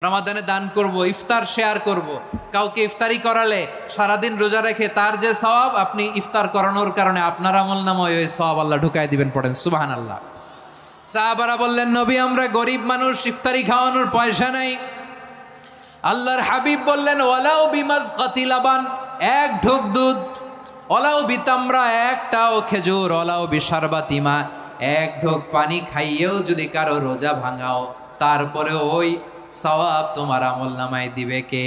রমাদানে দান করব, ইফতার শেয়ার করব। কাউকে ইফতারি করালে সারাদিন রোজা রেখে তার যে সওয়াব, আপনি ইফতার করানোর কারণে আপনার আমলনামায় ওই সওয়াব আল্লাহ ঢুকায় দিবেন। পড়েন সুবহানাল্লাহ। সাহাবারা বললেন, নবী আমরা গরিব মানুষ, ইফতারি খাওয়ানোর পয়সা নাই। আল্লাহর হাবিব বললেন, ওয়ালাউ বিমাজকাতি লাবান, এক ঢোক দুধ, ওয়ালাউ বিতামরা, একটাও খেজুর, ওয়ালাউ বিশারবাতি মা, এক ঢোক পানি খাইয়েও যদি কারো রোজা ভাঙাও, তারপরে ওই সওয়াব তোমার আমলনামায় দিবে কে?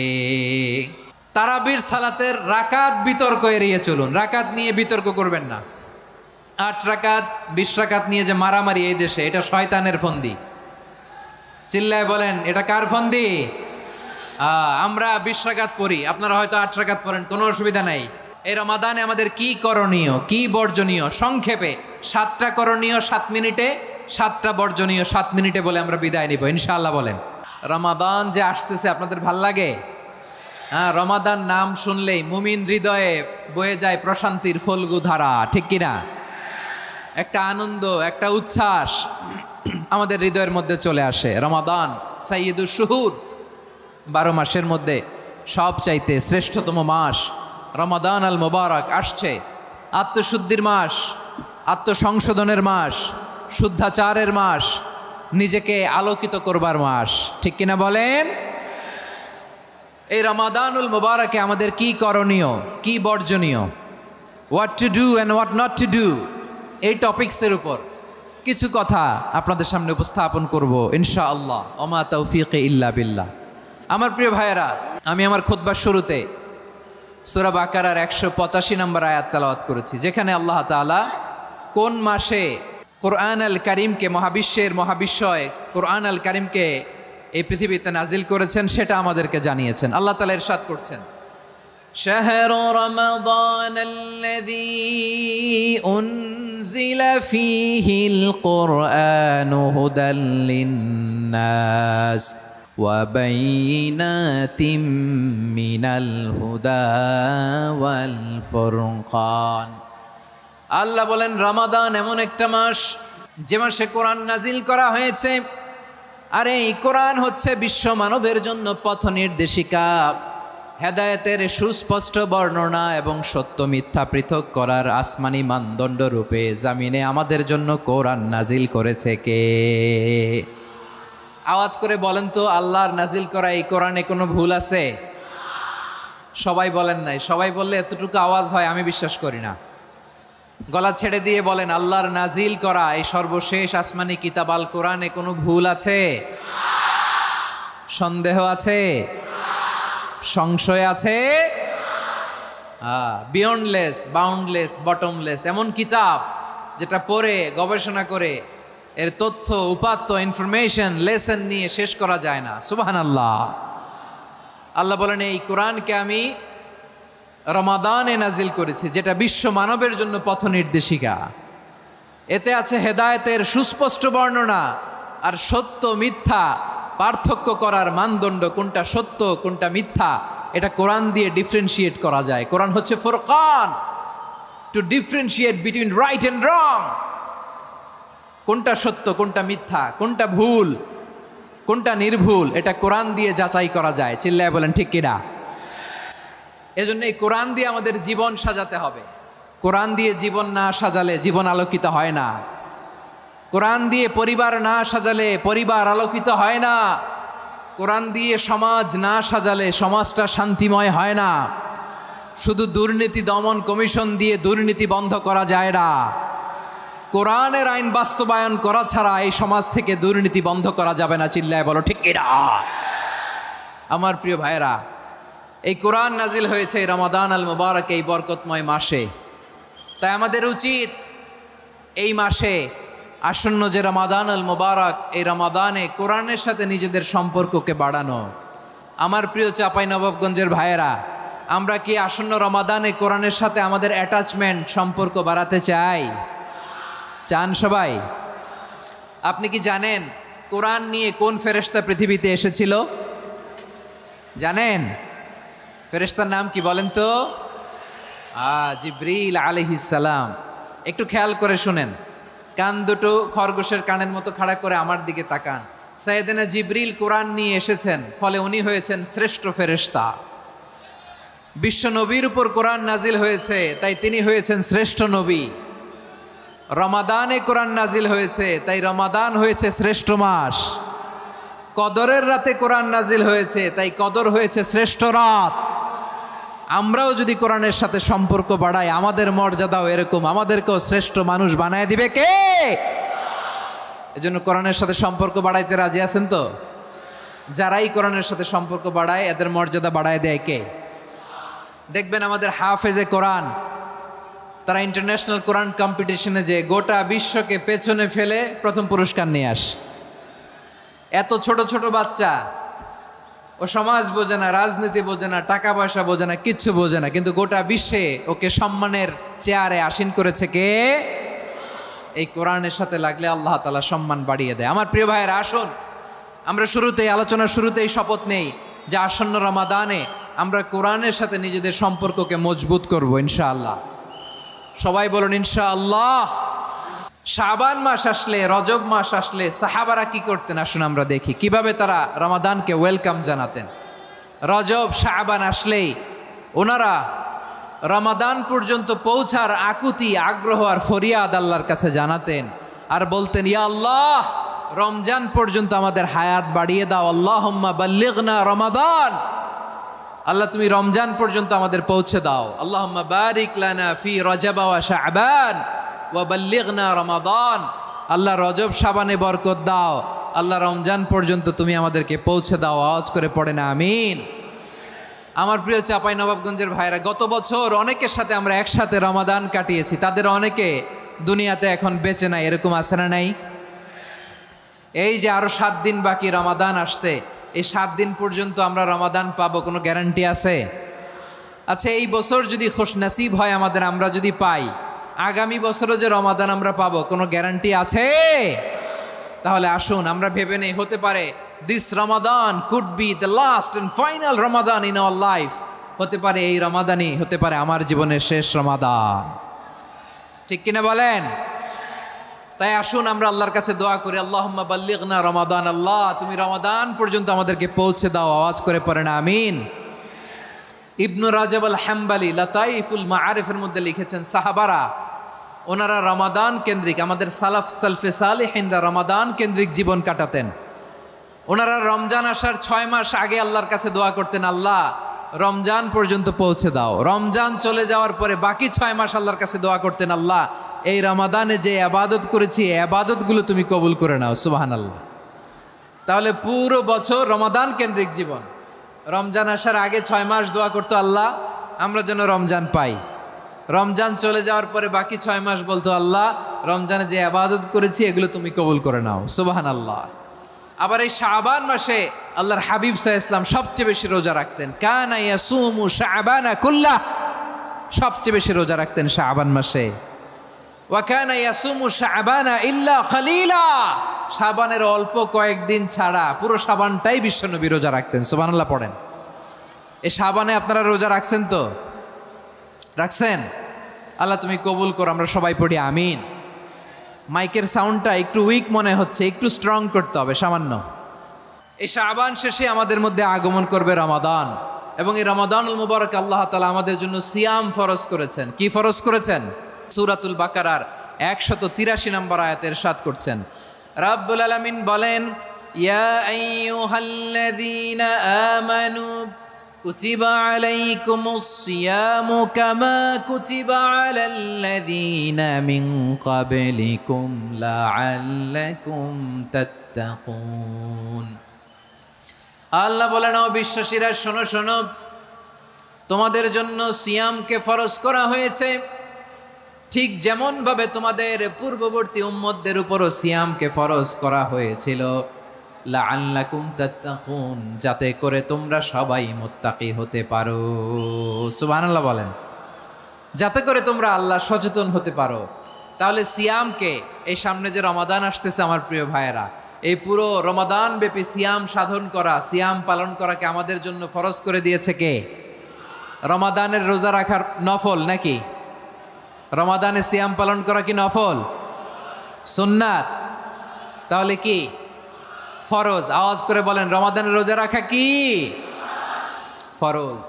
তারাবির সালাতের রাকাত বিতর্ক এড়িয়ে চলুন। রাকাত নিয়ে বিতর্ক করবেন না। 8 রাকাত 20 রাকাত নিয়ে যে মারামারি এই দেশে, এটা শয়তানের ফন্দি। চিল্লায় বলেন, এটা কার ফন্দি? আমরা 20 রাকাত পড়ি, আপনারা হয়তো 8 রাকাত পড়েন, কোনো অসুবিধা নাই। এই রমাদানে আমাদের কি করণীয়, কি বর্জনীয়? সংক্ষেপে 7টা করণীয় 7 মিনিটে, 7টা বর্জনীয় 7 মিনিটে বলে আমরা বিদায় নিব ইনশাআল্লাহ। বলেন, রমাদান যে আসতেছে আপনাদের ভাল লাগে? হ্যাঁ, রমাদান নাম শুনলেই মুমিন হৃদয়ে বয়ে যায় প্রশান্তির ফল্গু ধারা, ঠিক কিনা? একটা আনন্দ, একটা উচ্ছ্বাস আমাদের হৃদয়ের মধ্যে চলে আসে। রমাদান সাইয়্যিদুশ শুহুর, 12 মাসের মধ্যে সবচাইতে শ্রেষ্ঠতম মাস রমাদান আল মুবারক আসছে। আত্মশুদ্ধির মাস, আত্মসংশোধনের মাস, শুদ্ধাচারের মাস, নিজেকে আলোকিত করবার মাস, ঠিক কিনা বলেন? এই রমাদানুল মুবারকে আমাদের কি করণীয়, কি বর্জনীয়, what to do and what not to do, এই টপিকসের উপর কিছু কথা আপনাদের সামনে উপস্থাপন করব ইনশাআল্লাহ। ওমা তৌফিক ইল্লা বিল্লাহ। আমার প্রিয় ভাইয়েরা, আমি আমার খুতবার শুরুতে সূরা বাকারার 185 নম্বর আয়াত তেলাওয়াত করেছি, যেখানে আল্লাহ তাআলা কোন মাসে কোরআন আল কারিমকে, মহাবিশ্বের মহাবিশ্বয় কোরআন আল কারিমকে এই পৃথিবীতে নাজিল করেছেন সেটা আমাদেরকে জানিয়েছেন। আল্লাহ তাআলা ইরশাদ করছেন, শাহরু রমাদানাল্লাযী উনজিলা ফীহিল কুরআনু হুদাল লিন্নাস ওয়া বাইয়িনাতিম মিনাল হুদা ওয়াল ফুরকান। আল্লাহ বলেন, রমাদান এমন একটা মাস যে মাসে কোরআন নাজিল করা হয়েছে। আর এই কোরআন হচ্ছে বিশ্ব মানবের জন্য পথ নির্দেশিকা, হেদায়েতের সুস্পষ্ট বর্ণনা এবং সত্য মিথ্যা পৃথক করার আসমানি মানদণ্ড রূপে জামিনে আমাদের জন্য কোরআন নাজিল করেছে কে? আওয়াজ করে বলেন তো, আল্লাহর নাজিল করা এই কোরআনে কোনো ভুল আছে? সবাই বলেন নাই। সবাই বললে এতটুকু আওয়াজ হয় আমি বিশ্বাস করি না। গলা ছেড়ে দিয়ে বলেন, আল্লাহর নাজিল করা এই সর্বশেষ আসমানি কিতাব আল কোরআনে কোনো ভুল আছে? সন্দেহ আছে? সংশয় আছে? বিয়ন্ডলেস, বাউন্ডলেস, বটমলেস, এমন কিতাব যেটা পড়ে গবেষণা করে এর তথ্য, উপাত্ত, ইনফরমেশন, লেসন নিয়ে শেষ করা যায় না। সুবহানাল্লাহ। আল্লাহ বলেন, এই কোরআনকে আমি রমাদানে নাজিল করেছি, যেটা বিশ্ব মানবের জন্য পথ নির্দেশিকা। এতে আছে হেদায়েতের সুস্পষ্ট বর্ণনা আর সত্য মিথ্যা পার্থক্য করার মানদণ্ড, কোনটা সত্য কোনটা মিথ্যা, এটা কোরআন দিয়ে ডিফারেন্সিয়েট করা যায়। কোরআন হচ্ছে Furqan, two differentiate between right and রং। কোনটা সত্য, কোনটা মিথ্যা, কোনটা ভুল, কোনটা নির্ভুল, এটা কোরআন দিয়ে যাচাই করা যায়। চিল্লায় বলেন ঠিক কিনা? এজন্য এই কোরআন দিয়ে আমাদের জীবন সাজাতে হবে। কোরআন দিয়ে জীবন না সাজালে জীবন আলোকিত হয় না। কোরআন দিয়ে পরিবার না সাজালে পরিবার আলোকিত হয় না। কোরআন দিয়ে সমাজ না সাজালে সমাজটা শান্তিময় হয় না। শুধু দুর্নীতি দমন কমিশন দিয়ে দুর্নীতি বন্ধ করা যায় না। কোরআনের আইন বাস্তবায়ন করা ছাড়া এই সমাজ থেকে দুর্নীতি বন্ধ করা যাবে না। চিল্লায় বলো ঠিক কিনা? আমার প্রিয় ভাইয়েরা, এই কোরআন নাজিল হয়েছে রমাদান আল মুবারক, এই বরকতময় মাসে। তাই আমাদের উচিত এই মাসে আসন্ন যে রমাদান আল মুবারক, এই রমাদানে কোরআনের সাথে নিজেদের সম্পর্ককে বাড়ানো। আমার প্রিয় চাঁপাইনবাবগঞ্জের ভাইয়েরা, আমরা কি আসন্ন রমাদানে কোরআনের সাথে আমাদের অ্যাটাচমেন্ট, সম্পর্ক বাড়াতে চাই? চান সবাই? আপনি কি জানেন কোরআন নিয়ে কোন ফেরেশতা পৃথিবীতে এসেছিল? জানেন? ফেরেশতার নাম কি বলেন তো? জিবরিল আলাইহিস সালাম। একটু খেয়াল করে শুনেন, কান দুটো খরগোশের কানের মতো খাড়া করে আমার দিকে তাকান। সাইয়েদনা জিবরিল কোরআন নিয়ে এসেছেন, ফলে উনি হয়েছেন শ্রেষ্ঠ ফেরেশতা। বিশ্ব নবীর উপর কোরআন নাজিল হয়েছে, তাই তিনি হয়েছেন শ্রেষ্ঠ নবী। রমাদানে কোরআন নাজিল হয়েছে, তাই রমাদান হয়েছে শ্রেষ্ঠ মাস। কদরের রাতে কোরআন নাজিল হয়েছে, তাই কদর হয়েছে শ্রেষ্ঠ রাত। আমরাও যদি কোরআনের সাথে সম্পর্ক বাড়াই, আমাদের মর্যাদাও এরকম, আমাদেরকেও শ্রেষ্ঠ মানুষ বানায় দিবে কে? এজন্য কোরআনের সাথে সম্পর্ক বাড়াইতে রাজি আছেন তো? যারাই কোরআনের সাথে সম্পর্ক বাড়ায়, এদের মর্যাদা বাড়ায় দেয় কে? দেখবেন আমাদের হাফেজে কোরআন, তারা ইন্টারন্যাশনাল কোরআন কম্পিটিশনে যে গোটা বিশ্বকে পেছনে ফেলে প্রথম পুরস্কার নিয়ে আসে। এত ছোট ছোট বাচ্চা, ও সমাজ বোঝে না, রাজনীতি বোঝে না, টাকা পয়সা বোঝে না, কিচ্ছু বোঝে না, কিন্তু গোটা বিশ্বে ওকে সম্মানের চেয়ারে আসীন করেছে কে? এই কোরআনের সাথে লাগলে আল্লাহ তাআলা সম্মান বাড়িয়ে দেয়। আমার প্রিয় ভাইয়েরা, আসুন আমরা আলোচনার শুরুতেই শপথ নেই যে আসন্ন রমাদানে আমরা কোরআনের সাথে নিজেদের সম্পর্ককে মজবুত করব ইনশাআল্লাহ। সবাই বলুন ইনশাআল্লাহ। শাবান মাস আসলে, রজব মাস আসলে সাহাবারা কি করতেন? আসুন আমরা দেখি কিভাবে তারা রমাদানকে ওয়েলকাম জানাতেন। রজব শাবান আসলেই ওনারা রমাদান পর্যন্ত পৌঁছার আকুতি, আগ্রহ আর ফরিয়াদ আল্লাহর কাছে জানাতেন আর বলতেন, ইয়া আল্লাহ, রমজান পর্যন্ত আমাদের হায়াত বাড়িয়ে দাও। আল্লাহুম্মা বাল্লিগনা রমাদান, আল্লাহ তুমি রমজান পর্যন্ত আমাদের পৌঁছে দাও। আল্লাহুম্মা বারিক লানা ফি রজব ওয়া শাবান ওয়া বাল্লিগনা রমাদান, আল্লাহ রজব শাবানে বরকত দাও, আল্লাহ রমজান পর্যন্ত তুমি আমাদেরকে পৌঁছে দাও। আওয়াজ করে পড়ে না আমিন। আমার প্রিয় চাঁপাইনবাবগঞ্জের ভাইরা, গত বছর অনেকের সাথে আমরা একসাথে রমাদান কাটিয়েছি, তাদের অনেকে দুনিয়াতে এখন বেঁচে নাই, এরকম আছে না নাই? এই যে আরো 7 দিন বাকি রমাদান আসতে, এই 7 দিন পর্যন্ত আমরা রমাদান পাবো, কোনো গ্যারান্টি আছে? আচ্ছা, এই বছর যদি খুশনসিব হয় আমাদের, আমরা যদি পাই, আগামী বছরও যে রমাদান আমরা পাবো, কোনো গ্যারান্টি আছে? তাহলে আসুন আমরা ভেবে নেই, হতে পারে this Ramadan could be the last and final Ramadan in our life. হতে পারে এই রমাদানই হতে পারে আমার জীবনের শেষ রমাদান। ঠিক কিনা বলেন? তাই আসুন আমরা আল্লাহর কাছে দোয়া করি, আল্লাহুম্মা বাল্লিগনা রমাদান, আল্লাহ তুমি রমাদান পর্যন্ত আমাদেরকে পৌঁছে দাও। আওয়াজ করে পড়েন আমিন। ইবনু রাজব আল হাম্বালি লাতাইফুল মাআরিফের মধ্যে লিখেছেন, সাহাবারা ওনারা রমাদান কেন্দ্রিক, আমাদের সালফে সালেহিনরা রমাদান কেন্দ্রিক জীবন কাটাতেন। ওনারা রমজান আসার 6 মাস আগে আল্লাহর কাছে দোয়া করতেন, আল্লাহ রমজান পর্যন্ত পৌঁছে দাও। রমজান চলে যাওয়ার পরে বাকি 6 মাস আল্লাহর কাছে দোয়া করতেন, আল্লাহ এই রমাদানে যে আবাদত করেছি, এই আবাদতগুলো তুমি কবুল করে নাও। সুবহানাল্লাহ। তাহলে পুরো বছর রমাদান কেন্দ্রিক জীবন। রমজান আসার আগে 6 মাস দোয়া করতো, আল্লাহ আমরা যেন রমজান পাই। রমজান চলে যাওয়ার পরে বাকি 6 মাস বলতো, আল্লাহ রমজানে যে আবাদত করেছি এগুলো তুমি কবুল করে নাও। সুবহানাল্লাহ। আবার এই শাবান মাসে আল্লাহর হাবিব সাল্লাল্লাহু আলাইহি ওয়াসাল্লাম সবচেয়ে বেশি রোজা রাখতেন। কানা ইয়াসুমু শাবানা কুল্লাহ, সবচেয়ে বেশি রোজা রাখতেন শাবান মাসে। ওয়া কানা ইয়াসুমু শাবানা ইল্লা খালিলা, শাবানের অল্প কয়েকদিন ছাড়া পুরো শাবানটাই বিশ্বনবী রোজা রাখতেন। সুবহানাল্লাহ পড়েন। এই শাবানে আপনারা রোজা রাখছেন তো? রাখছেন? আল্লাহ তুমি কবুল করো। আমরা সবাই পড়ি আমিন। মাইকের সাউন্ডটা একটু উইক মনে হচ্ছে, একটু স্ট্রং করতে হবে সামান্য। এই শাবান শেষে আমাদের মধ্যে আগমন করবে রমাদান, এবং এই রমাদানুল মুবারক আল্লাহ তাআলা আমাদের জন্য সিয়াম ফরজ করেছেন। কি ফরজ করেছেন? সূরাতুল বাকারার 183 নম্বর আয়াতে ইরশাদ করছেন, রাব্বুল আলামিন বলেন, ইয়া আইয়ুহাল্লাযীনা আমানু কুতিবা আলাইকুমুস সিয়ামু কামা কুতিবা আলাল্লাযীনা মিন ক্বাবলিকুম লাআল্লাকুম তাত্তাকুন। আল্লাহ বলেন, ও বিশ্বাসীরা শোনো শোনো, তোমাদের জন্য সিয়ামকে ফরজ করা হয়েছে, ঠিক যেমন ভাবে তোমাদের পূর্ববর্তী উম্মতদের উপরও সিয়ামকে ফরজ করা হয়েছিল, লাআল্লাকুম তাত্তাকুন, যাতে করে তোমরা সবাই মুত্তাকি হতে পারো। সুবহানাল্লাহ বলেন। যাতে করে তোমরা আল্লাহ সচেতন হতে পারো। তাহলে সিয়ামকে, এই সামনে যে রমাদান আসতেছে আমার প্রিয় ভাইয়েরা, এই পুরো রমাদান ব্যাপী সিয়াম সাধন করা, সিয়াম পালন করাকে আমাদের জন্য ফরজ করে দিয়েছে কে? রমাদানের রোজা রাখার নফল নাকি? রমাদানে সিয়াম পালন করা কি নফল? সুন্নাত? তাহলে কি ফরজ। আওয়াজ করে বলেন, রমাদানের রোজা রাখা কি ফরজ?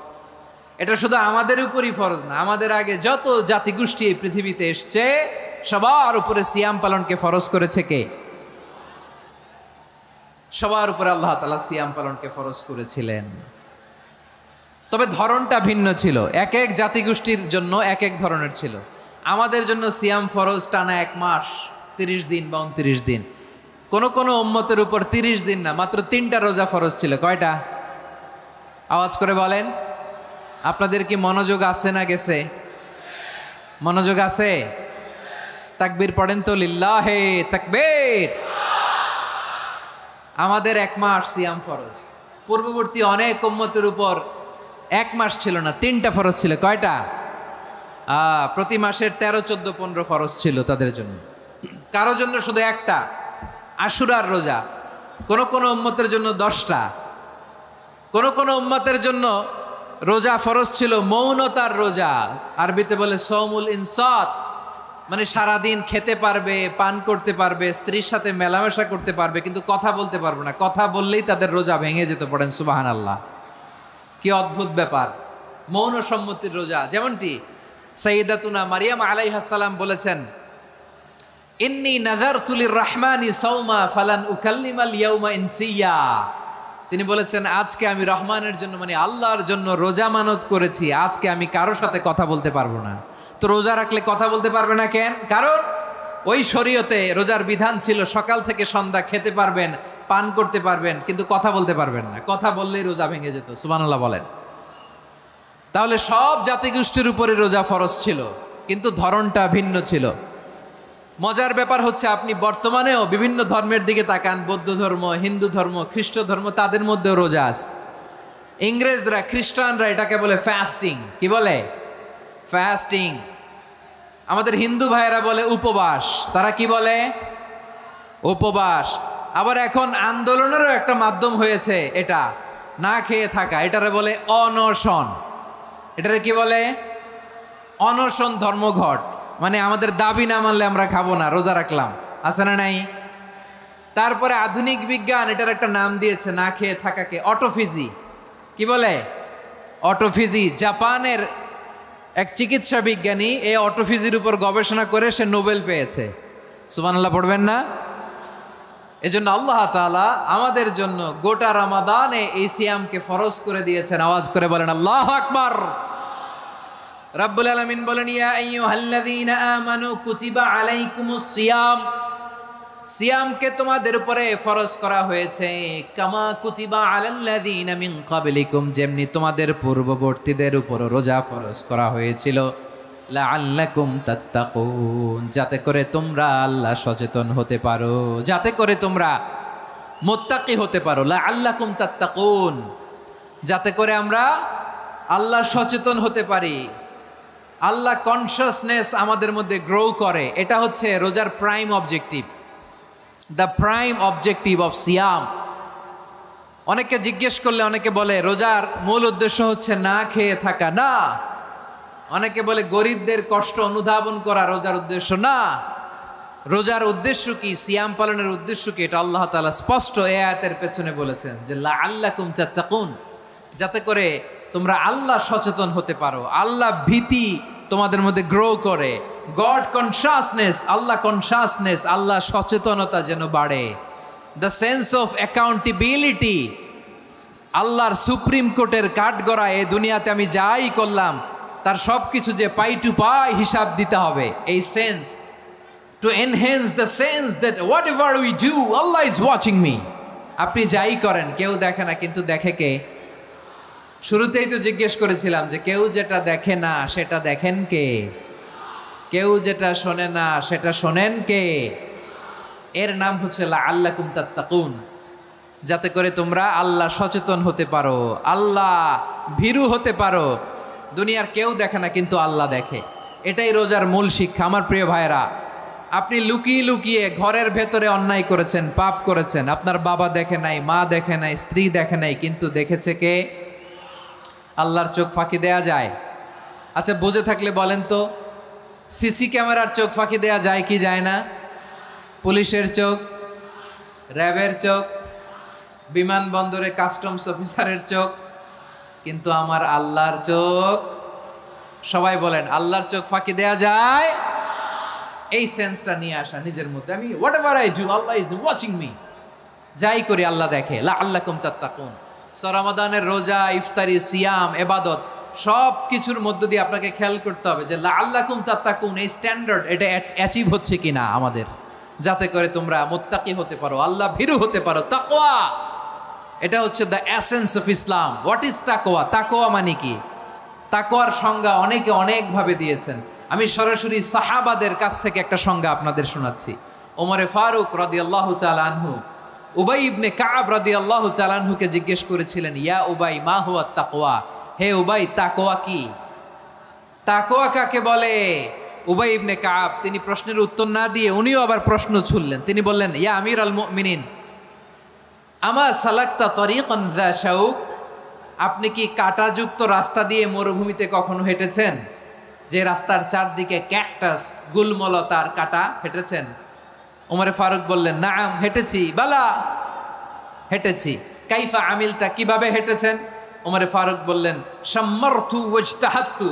এটা শুধু আমাদের উপরই ফরজ না, আমাদের আগে যত জাতিগোষ্ঠী এই পৃথিবীতে এসছে সবার উপরে সিয়াম পালনকে ফরজ করেছে কে? সবার উপরে আল্লাহ তাআলা সিয়াম পালনকে ফরজ করেছিলেন। তবে ধরনটা ভিন্ন ছিল, এক এক জাতিগোষ্ঠীর জন্য এক এক ধরনের ছিল। আমাদের জন্য সিয়াম ফরজ টানা 1 মাস 30 দিন বা 29 দিন। কোন কোন উম্মতের উপর 30 দিন না, মাত্র 3টা রোজা ফরজ ছিল। কয়টা? আওয়াজ করে বলেন। আপনাদের কি মনোযোগ আছে না গেছে? মনোযোগ আছে? তাকবীর পড়েন তো, লিল্লাহে তাকবীর। আমাদের 1 মাস সিয়াম ফরজ। পূর্ববর্তী অনেক উম্মতের উপর 1 মাস ছিল না, 3টা ফরজ ছিল। কয়টা? প্রতি মাসের 13, 14, 15 ফরজ ছিল তাদের জন্য। কারো জন্য শুধু একটা, আশুরার রোজা। কোন কোন উম্মতের জন্য 10টা। কোন কোন উম্মতের জন্য রোজা ফরজ ছিল মৌনতার রোজা, আরবিতে বলে সৌমুল ইনসাত, মানে সারাদিন খেতে পারবে, পান করতে পারবে, স্ত্রীর সাথে মেলামেশা করতে পারবে, কিন্তু কথা বলতে পারবে না। কথা বললেই তাদের রোজা ভেঙে যেত। পড়েন সুবহানাল্লাহ। কি অদ্ভুত ব্যাপার! মৌন সম্মতির রোজা। যেমনটি সাইয়্যিদাতুনা মারিয়াম আলাইহাস সালাম বলেছেন, ইন্নী নাযারতু লির-রাহমানি সাওমা ফালান উকাল্লিমাল ইয়াওমা ইনসিয়া। তিনি বলেছেন, আজকে আমি রহমানের জন্য, মানে আল্লাহর জন্য রোজা মানত করেছি, আজকে আমি কারোর সাথে কথা বলতে পারবো না। তো রোজা রাখলে কথা বলতে পারবে না কেন? কারণ ওই শরীয়তে রোজার বিধান ছিল সকাল থেকে সন্ধ্যা খেতে পারবেন, পান করতে পারবেন, কিন্তু কথা বলতে পারবেন না। কথা বললেই রোজা ভেঙে যেত। সুবহানাল্লাহ বলেন। তাহলে সব জাতিগোষ্ঠীর উপরে রোজা ফরজ ছিল, কিন্তু ধরনটা ভিন্ন ছিল। মজার ব্যাপার হচ্ছে, আপনি বর্তমানেও বিভিন্ন ধর্মের দিকে তাকান, বৌদ্ধ ধর্ম, হিন্দু ধর্ম, খ্রিস্ট ধর্ম, তাদের মধ্যেও রোজা আছে। ইংরেজরা, খ্রিস্টানরা এটাকে বলে ফাস্টিং। কি বলে? ফাস্টিং। আমাদের হিন্দু ভাইয়েরা বলে উপবাস। তারা কি বলে? উপবাস। আবার এখন আন্দোলনেরও একটা মাধ্যম হয়েছে এটা, না খেয়ে থাকা। এটারে বলে অনশন। এটারে কি বলে? অনশন ধর্মঘট। মানে আমাদের দাবি না মানলে আমরা খাবো না, রোজা রাখলাম। আছে না নাই? তারপরে আধুনিক বিজ্ঞান এটার একটা নাম দিয়েছে না খেয়ে থাকাকে, অটোফিজি। কি বলে? অটোফিজি। জাপানের এক চিকিৎসা বিজ্ঞানী এই অটোফিজির উপর গবেষণা করে সে নোবেল পেয়েছে। সুবহানাল্লাহ পড়বেন না? এজন্য আল্লাহ তাআলা আমাদের জন্য গোটা রমাদানে এই সিয়ামকে ফরজ করে দিয়েছেন। আওয়াজ করে বলেন আল্লাহু আকবার। রাব্বুল আলামিন বলেন, ইয়া আইয়ুহাল্লাযীনা আমানু কুতিবা আলাইকুমুস সিয়াম। সিয়ামকে তোমাদের উপরে ফরজ করা হয়েছে, কামা কুতিবা আলাল্লাযীনা মিন ক্বাবলিকুম, যেমনি তোমাদের পূর্ববর্তীদের উপর রোজা ফরজ করা হয়েছিল, লাআল্লাকুম তাত্তাকুন, যাতে করে তোমরা আল্লাহ সচেতন হতে পারো, যাতে করে তোমরা মুত্তাকি হতে পারো। লাআল্লাকুম তাত্তাকুন, যাতে করে আমরা আল্লাহ সচেতন হতে পারি, আল্লাহ কনসিয়াসনেস আমাদের মধ্যে গ্রো করে। এটা হচ্ছে রোজার prime objective, the prime objective of সিয়াম। অনেকে জিজ্ঞেস করলে অনেকে বলে রোজার মূল উদ্দেশ্য হচ্ছে না খেয়ে থাকা। না। অনেকে বলে গরিবদের কষ্ট অনুধাবন করা রোজার উদ্দেশ্য। না। রোজার উদ্দেশ্য কি? সিয়াম পালনের উদ্দেশ্য কি? এটা আল্লাহ তাআলা স্পষ্ট এই আয়াতের পেছনে বলেছেন যে লাআল্লাকুম তাত্তাকুন, যাতে করে তোমরা আল্লাহ সচেতন হতে পারো, আল্লাহ ভীতি তোমাদের মধ্যে গ্রো করে, গড কনসিয়াসনেস, আল্লাহ কনসিয়াসনেস, আল্লাহ সচেতনতা যেন বাড়ে, দ্য সেন্স অফ অ্যাকাউন্টেবিলিটি। আল্লাহর সুপ্রিম কোর্টের কাঠগড়া এই দুনিয়াতে আমি যাই করলাম তার সব কিছু যে পাই টু পাই হিসাব দিতে হবে, এই sense, to enhance the sense that what ever we do Allah is watching me. আপনি যাই করেন কেউ দেখে না, কিন্তু দেখে কে? শুরুতেই তো জিজ্ঞেস করেছিলাম যে কেউ যেটা দেখে না সেটা দেখেন কে? কেউ যেটা শোনে না সেটা শোনেন কে? এর নাম হচ্ছে লাআল্লাকুম তাত্তাকুন, যাতে করে তোমরা আল্লাহ সচেতন হতে পারো, আল্লাহ ভীরু হতে পারো। দুনিয়ার কেউ দেখে না, কিন্তু আল্লাহ দেখে। এটাই রোজার মূল শিক্ষা। আমার প্রিয় ভাইরা, আপনি লুকিয়ে লুকিয়ে ঘরের ভেতরে অন্যায় করেছেন, পাপ করেছেন, আপনার বাবা দেখে নাই, মা দেখে নাই, স্ত্রী দেখে নাই, কিন্তু দেখেছে কে? আল্লাহর চোখ ফাঁকি দেয়া যায়? আচ্ছা, বুঝে থাকলে বলেন তো, সিসি ক্যামেরার চোখ ফাঁকি দেয়া যায় কি যায় না? পুলিশের চোখ, র্যাবের চোখ, বিমানবন্দরে কাস্টমস অফিসারের চোখ, কিন্তু আমার আল্লাহর চোখ। সবাই বলেন, আল্লাহর চোখ ফাঁকি দেয়া যায়? এই সেন্সটা নিয়ে আসা নিজের মধ্যে, আমি what ever I do Allah is watching me, যাই করি আল্লাহ দেখে। লাআল্লাকুম তাত্তাকুন। রমাদানের রোজা, ইফতারি, সিয়াম, ইবাদত সব কিছুর মধ্য দিয়ে আপনাকে খেয়াল করতে হবে যে লাআল্লাকুম তাত্তাকুন এই স্ট্যান্ডার্ড এটা অ্যাচিভ হচ্ছে কিনা আমাদের, যাতে করে তোমরা মুত্তাকি হতে পারো, আল্লাহ ভীরু হতে পারো। তাকওয়া, এটা হচ্ছে the essence of Islam. What is তাকওয়া? তাকওয়া মানে কি? তাকওয়ার সংজ্ঞা অনেকে অনেকভাবে দিয়েছেন। আমি সরাসরি সাহাবাদের কাছ থেকে একটা সংজ্ঞা আপনাদের শোনাচ্ছি। ওমরে ফারুক রাদিয়াল্লাহু তাআলা আনহু উবাই ইবনে কাব রাদিয়াল্লাহু তাআলা আনহুকে জিজ্ঞেস করেছিলেন, ইয়া উবাই মা হুয়া তাকওয়া, হে উবাই তাকওয়া কি? তাকওয়া কাকে বলে? উবাই ইবনে কাব তিনি প্রশ্নের উত্তর না দিয়ে উনিও আবার প্রশ্ন ছুড়লেন। তিনি বললেন, ইয়া আমির আল মুমিনিন আমা সালাক্তা তরিকান যা শাউক, আপনি কি কাঁটাযুক্ত রাস্তা দিয়ে মরুভূমিতে কখনো হেঁটেছেন? যে রাস্তার চারদিকে ক্যাকটাস, গুলমলতার কাঁটা, হেঁটেছেন? ওমরে ফারুক বললেন, নাম হেঁটেছি, বালা হেঁটেছি। কাইফা আমিলতা, কিভাবে হেঁটেছেন? ওমরে ফারুক বললেন, শাম্মারতু ওয়াজতাহাত্তু,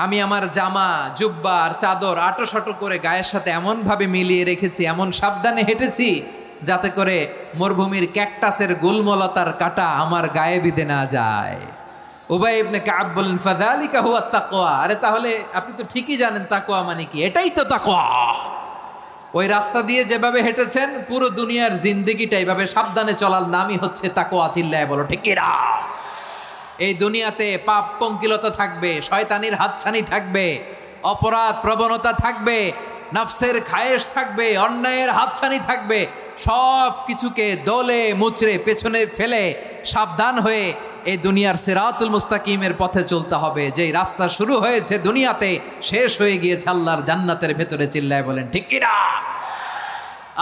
আমি আমার জামা, জুব্বা আর চাদর আটোসাটো করে গায়ের সাথে এমনভাবে মিলিয়ে রেখেছি, এমন সাবধানে হেঁটেছি যাতে করে মরুভূমির ক্যাকটাসের গুলমলতার কাঁটা আমার গায়ে বিঁধে না যায়। উবাই ইবনে কাব বললেন, ফাযালিকা হুয়া তাকওয়া, আরে তাহলে আপনি তো ঠিকই জানেন তাকওয়া মানে কি, এটাই তো তাকওয়া। ওই রাস্তা দিয়ে যেভাবে হেঁটেছেন পুরো দুনিয়ার জিন্দেগিটা এইভাবে সাবধানে চলার নামই হচ্ছে তাকওয়া। চিল্লায় বলো ঠিক কিনা? এই দুনিয়াতে পাপ পঙ্কিলতা থাকবে, শয়তানির হাতছানি থাকবে, অপরাধ প্রবণতা থাকবে, নফসের খায়েশ থাকবে, অন্যায়ের হাতছানি থাকবে। সব কিছুকে দলে মুচড়ে পেছনে ফেলে সাবধান হয়ে এই দুনিয়ার সিরাতুল মুস্তাকিমের পথে চলতে হবে। যেই রাস্তা শুরু হয়েছে দুনিয়াতে, শেষ হয়ে গিয়েছে আল্লাহর জান্নাতের ভেতরে। চিল্লায় বলেন ঠিক কিনা?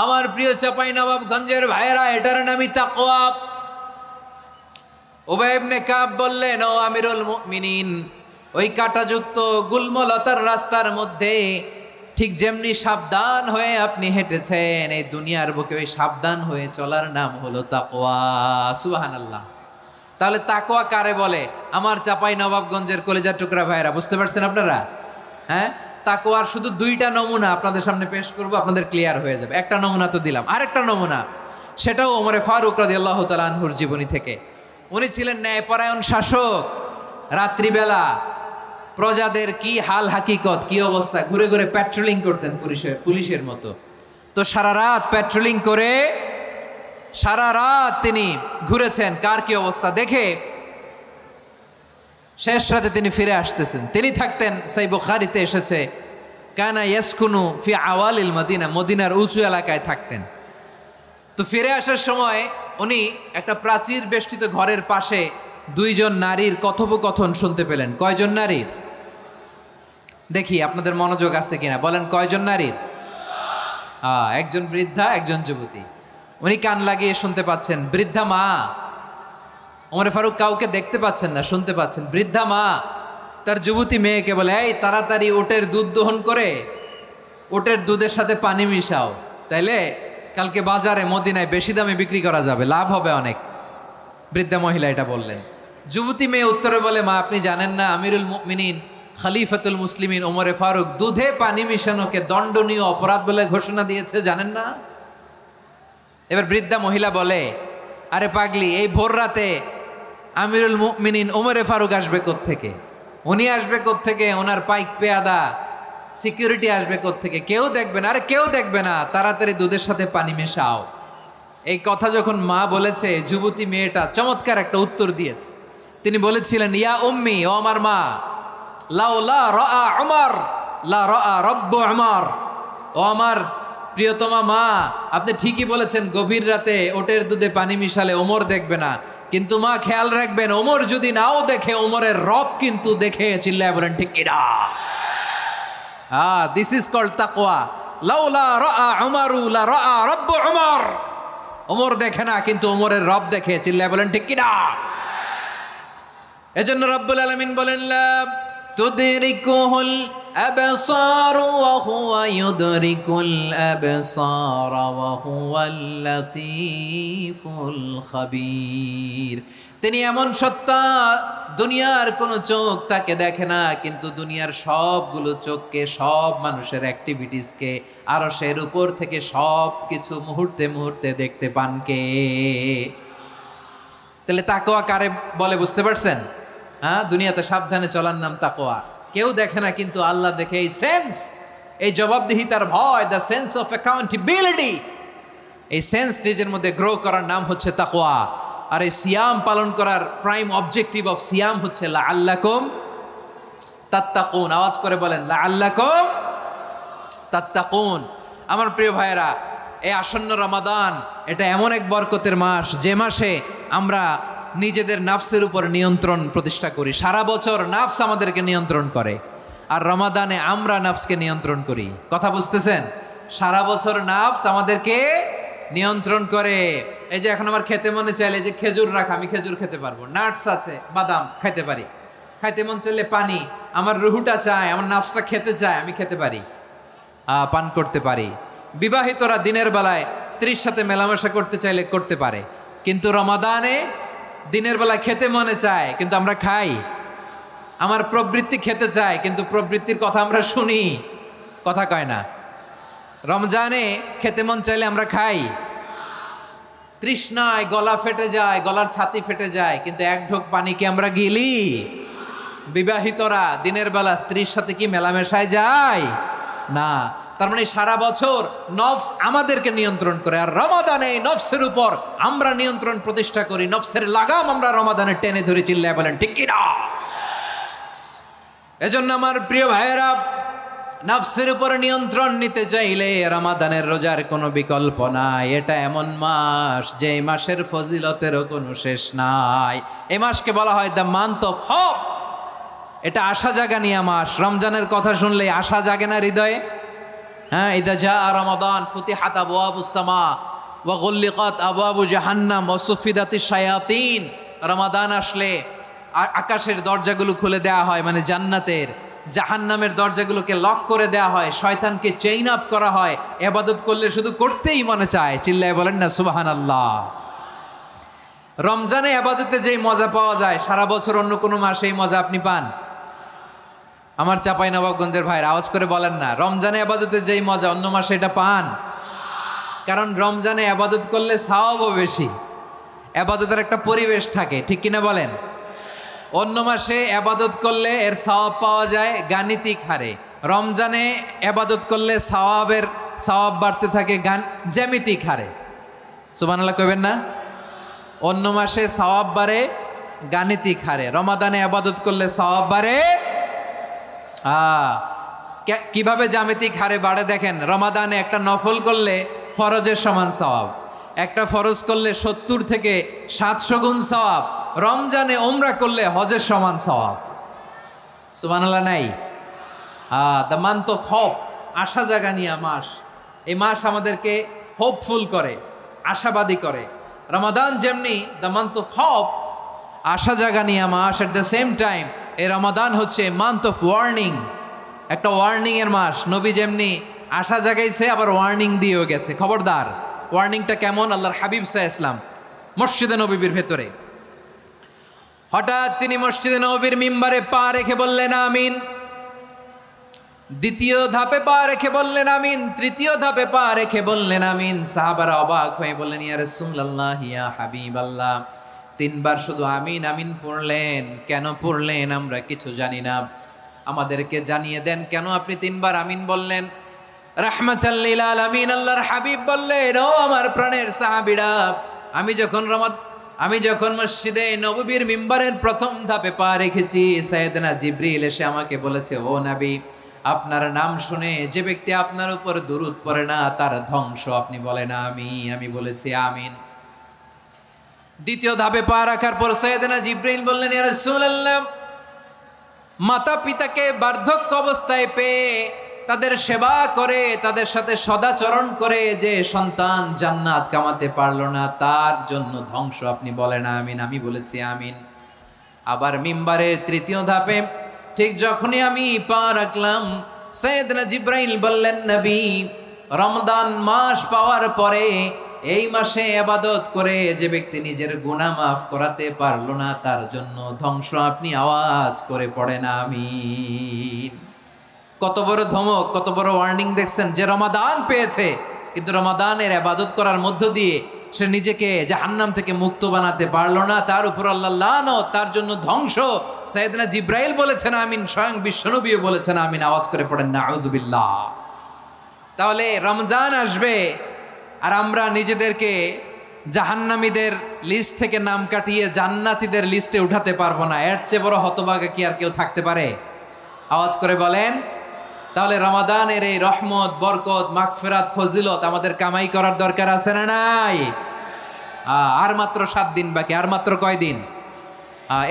আমার প্রিয় চাপাই নবাবগঞ্জের ভাইয়েরা, এটার নামই তাকওয়া। উবাই ইবনে কাব বললেন, ও আমিরুল মুমিনিন, ওই কাঁটাযুক্ত গুলমলতার রাস্তার মধ্যে ঠিক যেমনি সাবধান হয়ে আপনি হেঁটেছেন, এই দুনিয়ার বুকে ওই সাবধান হয়ে চলার নাম হলো তাকওয়া। সুবহানাল্লাহ। তাহলে তাকওয়া কারে বলে? আমার চাপাই নবাবগঞ্জের কলেজার টুকরা ভাইয়েরা, বুঝতে পারছেন আপনারা? হ্যাঁ, তাকওয়ার শুধু দুইটা নমুনা আপনাদের সামনে পেশ করব, আপনাদের ক্লিয়ার হয়ে যাবে। একটা নমুনা তো দিলাম, আরেকটা নমুনা, সেটাও ওমরে ফারুক রাদিয়াল্লাহু তাআলা আনহুর জীবনী থেকে। উনি ছিলেন ন্যায়পরায়ণ শাসক। রাত্রিবেলা প্রজাদের কি হাল হাকিকত, কি অবস্থা, ঘুরে ঘুরে প্যাট্রোলিং করতেন পুলিশের মতো। তো সারা রাত প্যাট্রোলিং করে সারা রাত তিনি ঘুরেছেন কার কি অবস্থা দেখে। শেষ রাতে তিনি ফিরে আসতেছেন। তিনি থাকতেন, সেই বুখারীতে এসেছে, কানা ইয়াসকুনু ফি আওয়ালিল মদিনা, মদিনার উঁচু এলাকায় থাকতেন। তো ফিরে আসার সময় উনি একটা প্রাচীর বেষ্টিত ঘরের পাশে দুইজন নারীর কথোপকথন শুনতে পেলেন। কয়জন নারীর? দেখি আপনাদের মনোযোগ আছে কিনা, বলেন কয়জন নারীর? একজন বৃদ্ধা, একজন যুবতী। উনি কান লাগিয়ে শুনতে পাচ্ছেন। বৃদ্ধা মা, ওমরে ফারুক কাউকে দেখতে পাচ্ছেন না, শুনতে পাচ্ছেন। বৃদ্ধা মা তার যুবতী মেয়েকে বলে, এই তাড়াতাড়ি ওটের দুধ দহন করে ওটের দুধের সাথে পানি মিশাও, তাইলে কালকে বাজারে মদিনায় বেশি দামে বিক্রি করা যাবে, লাভ হবে অনেক। বৃদ্ধা মহিলা এটা বললেন। যুবতী মেয়ে উত্তরে বলে, মা আপনি জানেন না আমিরুল মুমিনিন খলিফাতুল মুসলিমিন ওমরে ফারুক দুধে পানি মিশানোকে দণ্ডনীয় অপরাধ বলে ঘোষণা দিয়েছে, জানেন না? এবার বৃদ্ধা মহিলা বলে, আরে পাগলি, এই ভোর রাতে আমিরুল মুমিনিন ওমরে ফারুক আসবে কোত্থেকে? উনি আসবে কোত্থেকে? ওনার পাইক পেয়াদা সিকিউরিটি আসবে কোত্থেকে? কেউ দেখবে না। আরে কেউ দেখবে না, তাড়াতাড়ি দুধের সাথে পানি মেশাও। এই কথা যখন মা বলেছে, যুবতী মেয়েটা চমৎকার একটা উত্তর দিয়েছে। তিনি বলেছিলেন, ইয়া উম্মি, ও আমার মা, লাউলা রাআ উমর লা রাআ রব্বু উমর, ও আমার প্রিয়তমা মা, আপনি ঠিকই বলেছেন, গভীর রাতে ওটের দুধে পানি মিশালে ওমর দেখবে না, কিন্তু মা খেয়াল রাখবেন, ওমর যদি নাও দেখে, ওমরের রব কিন্তু দেখে। চিল্লায় বলেন ঠিক কিনা? দিস ইজ কল্ড তাকওয়া। লাউলা রাআ উমরু লা রাআ রব্বু উমর, ওমর দেখে না কিন্তু ওমরের রব দেখে। চিল্লায় বলেন ঠিক কিনা? এজন্য রব্বুল আলামিন বলেন, লা তুদরিকুহুল الأبصار وهو يدرك الأبصار وهو اللطيف الخبير। তিনি এমন সত্তা, দুনিয়ার কোনো চোখ তাকে দেখে না, কিন্তু দুনিয়ার সবগুলো চোখকে, সব মানুষের অ্যাক্টিভিটিসকে আরশের উপর থেকে সব কিছু মুহূর্তে মুহূর্তে দেখতে পান কে? তাহলে তাকওয়া কারে বলে বুঝতে পারছেন? হ্যাঁ, দুনিয়াতে সাবধানে চলার নাম তাকওয়া। কেউ দেখে না কিন্তু আল্লাহ দেখে। এই সেন্স, এই জবাবদিহিতার ভয়, দ্য সেন্স অফ অ্যাকাউন্টেবিলিটি, এই সেন্স নিজের মধ্যে গ্রো করার নাম হচ্ছে তাকওয়া। আর এই সিয়াম পালন করার প্রাইম অবজেক্টিভ অফ সিয়াম হচ্ছে লাআল্লাকুম তাত্তাকুন। আওয়াজ করে বলেন লাআল্লাকুম তাত্তাকুন। আমার প্রিয় ভাইয়েরা, এই আসন্ন রমাদান এটা এমন এক বরকতের মাস, যে মাসে আমরা নিজেদের নাফসের উপর নিয়ন্ত্রণ প্রতিষ্ঠা করি। সারা বছর নাফস আমাদেরকে নিয়ন্ত্রণ করে, আর রমাদানে আমরা নাফসকে নিয়ন্ত্রণ করি। কথা বুঝতেছেন? সারা বছর নাফস আমাদেরকে নিয়ন্ত্রণ করে। এই যে এখন আমার খেতে মনে চাইলে যে খেজুর রাখা, আমি খেজুর খেতে পারবো, নাটস আছে, বাদাম খাইতে পারি। খাইতে মন চাইলে পানি, আমার রুহুটা চায়, আমার নাফসটা খেতে চায়, আমি খেতে পারি, পান করতে পারি। বিবাহিতরা দিনের বেলায় স্ত্রীর সাথে মেলামেশা করতে চাইলে করতে পারে, কিন্তু রমাদানে দিনের বেলায় খেতে মনে চায় কিন্তু আমরা খাই। আমার প্রবৃত্তি খেতে চায় কিন্তু প্রবৃত্তির কথা আমরা শুনি, কথা কয় না। রমজানে খেতে মন চাইলে আমরা খাই, তৃষ্ণায় গলা ফেটে যায়, গলার ছাতি ফেটে যায়, কিন্তু এক ঢোক পানি কি আমরা গিলি? বিবাহিতরা দিনের বেলা স্ত্রীর সাথে কি মেলামেশায় যায় না। তার মানে সারা বছর নফস আমাদেরকে নিয়ন্ত্রণ করে, আর রমাদানে নফসের উপর আমরা নিয়ন্ত্রণ প্রতিষ্ঠা করি। নফসের লাগাম আমরা রমাদানে টেনে ধরে, চিল্লায় বলেন ঠিক কি না? এজন্য আমার প্রিয় ভাইয়েরা, নফসের উপর নিয়ন্ত্রণ নিতে চাইলে রমাদানের রোজার কোনো বিকল্প নাই। এটা এমন মাস যে এই মাসের ফজিলতেরও কোনো শেষ নাই। এই মাসকে বলা হয় দ্য মান্থ অফ হোপ। এটা আশা জাগানিয়া মাস। রমজানের কথা শুনলে আশা জাগে না হৃদয়ে? হ্যাঁ, ইদা জাআ রমাদান ফুতিহাত আবওয়াবুস সামা ওয়া গুল্লিকাত আবওয়াবু জাহান্নাম ওয়া সুফিদাতিশ শায়াতিন। রমাদান আসলে আকাশের দরজাগুলো খুলে দেওয়া হয়, মানে জান্নাতের। জাহান্নামের দরজাগুলোকে লক করে দেওয়া হয়, শয়তানকে চেইন আপ করা হয়। ইবাদত করলে শুধু করতেই মনে চায়, চিল্লায় বলেন না সুবহানাল্লাহ। রমজানে ইবাদতে যেই মজা পাওয়া যায়, সারা বছর অন্য কোনো মাসে এই মজা আপনি পান? আমার চাঁপাইনবাবগঞ্জের ভাইরা আওয়াজ করে বলেন না, রমজানে ইবাদতে যেই মজা অন্য মাসে এটা পান? কারণ রমজানে ইবাদত করলে সওয়াবও বেশি, ইবাদতের একটা পরিবেশ থাকে, ঠিক কিনা বলেন? অন্য মাসে ইবাদত করলে এর সওয়াব পাওয়া যায় গাণিতিক হারে, রমজানে ইবাদত করলে সওয়াব বাড়তে থাকে জ্যামিতিক হারে। সুবহানাল্লাহ কইবেন না? অন্য মাসে সওয়াব বাড়ে গাণিতিক হারে, রমাদানে ইবাদত করলে সওয়াব বাড়ে কিভাবে জ্যামিতিক হারে বাড়ে দেখেন। রমাদানে একটা নফল করলে ফরজের সমান সওয়াব, একটা ফরজ করলে 70 থেকে 700 গুণ সওয়াব। রমজানে ওমরা করলে হজের সমান সওয়াব। সুবহানাল্লাহ নাই? দ্য মান্থ অফ হোপ, আশা জাগানিয়া মাস। এই মাস আমাদেরকে হোপফুল করে, আশাবাদী করে। রমাদান যেমনি দ্য মান্থ অফ হোপ, আশা জাগানিয়া মাস, এট দ্য সেম টাইম এই রমাদান হচ্ছে মান্থ অফ ওয়ার্নিং, একটা ওয়ার্নিং এর মাস। নবী যেমনি আশা জাগাইছে, আবার ওয়ার্নিং দিয়েও গেছে, খবরদার। ওয়ার্নিংটা কেমন? আল্লাহর হাবিব সাল্লাল্লাহু আলাইহি ওয়াসাল্লাম মসজিদে নববীর ভেতরে, হঠাৎ তিনি মসজিদে নববীর মিম্বারে পা রেখে বললেন আমিন। দ্বিতীয় ধাপে পা রেখে বললেন আমিন, তৃতীয় ধাপে পা রেখে বললেন আমিন। সাহাবারা অবাক হয়ে বললেন ইয়া রাসূলুল্লাহ, ইয়া হাবিবাল্লাহ, 3 বার শুধু আমিন আমিন পড়লেন, কেন পড়লেন আমরা কিছু জানি না, আমাদেরকে জানিয়ে দেন কেন আপনি 3 বার আমিন বললেন। রাহমাতাল লিল আলামিন আল্লাহর হাবিব বললেন, ও আমার প্রাণের সাহাবীরা, আমি যখন মসজিদে নববীর মিম্বারের প্রথম ধাপে পা রেখেছি, সাইয়েদনা জিবরিল এসে আমাকে বলেছে, ও নবী, আপনার নাম শুনে যে ব্যক্তি আপনার উপর দুরূদ পড়ে না তার ধ্বংস। আপনি বলেন আমিন। আমি বলেছি আমিন। দ্বিতীয় ধাপে পা রাখার পর সাইয়েদনা জিবরিল বললেন, ইয়া রাসূলুল্লাহ, মাতা পিতাকে বার্ধক্য অবস্থায় পেয়ে তাদের সেবা করে, তাদের সাথে সদাচরণ করে যে সন্তান জান্নাত কামাতে পারলো না, তার জন্য ধ্বংস। আপনি বলেন আমিন। আমি বলেছি আমিন। আবার মিম্বারের তৃতীয় ধাপে ঠিক যখনই আমি পা রাখলাম, সাইয়েদনা জিব্রাইল বললেন, নবী, রমজান মাস পাওয়ার পরে এই মাসে ইবাদত করে যে ব্যক্তি নিজের গুনাহ মাফ করাতে পারলো না, তার জন্য ধ্বংস। আপনি আওয়াজ করে পড়েন আমিন। কত বড় ধমক, কত বড় ওয়ার্নিং দেখছেন! যে রমাদান পেয়েছে, কিন্তু রমাদানের ইবাদত করার মধ্য দিয়ে সে নিজেকে জাহান্নাম থেকে মুক্ত বানাতে পারলো না, তার উপর আল্লাহ লানত, তার জন্য ধ্বংস। সাইয়েদনা জিব্রাইল বলেছেন আমিন, স্বয়ং বিশ্বনবীও বলেছেন আমিন। আওয়াজ করে পড়েন নাউযু বিল্লাহ। তাহলে রমজান আসবে আর আমরা নিজেদেরকে জাহান্নামীদের লিস্ট থেকে নাম কাটিয়ে জান্নাতীদের লিস্টে উঠাতে পারবো না। এর চেয়ে বড় হতভাগা কি আর কেউ থাকতে পারে? আওয়াজ করে বলেন। তাহলে রমাদানের এই রহমত, বরকত, মাগফিরাত, ফজিলত আমাদের কামাই করার দরকার আছে না নাই? আর মাত্র 7 দিন বাকি। আর মাত্র কয় দিন?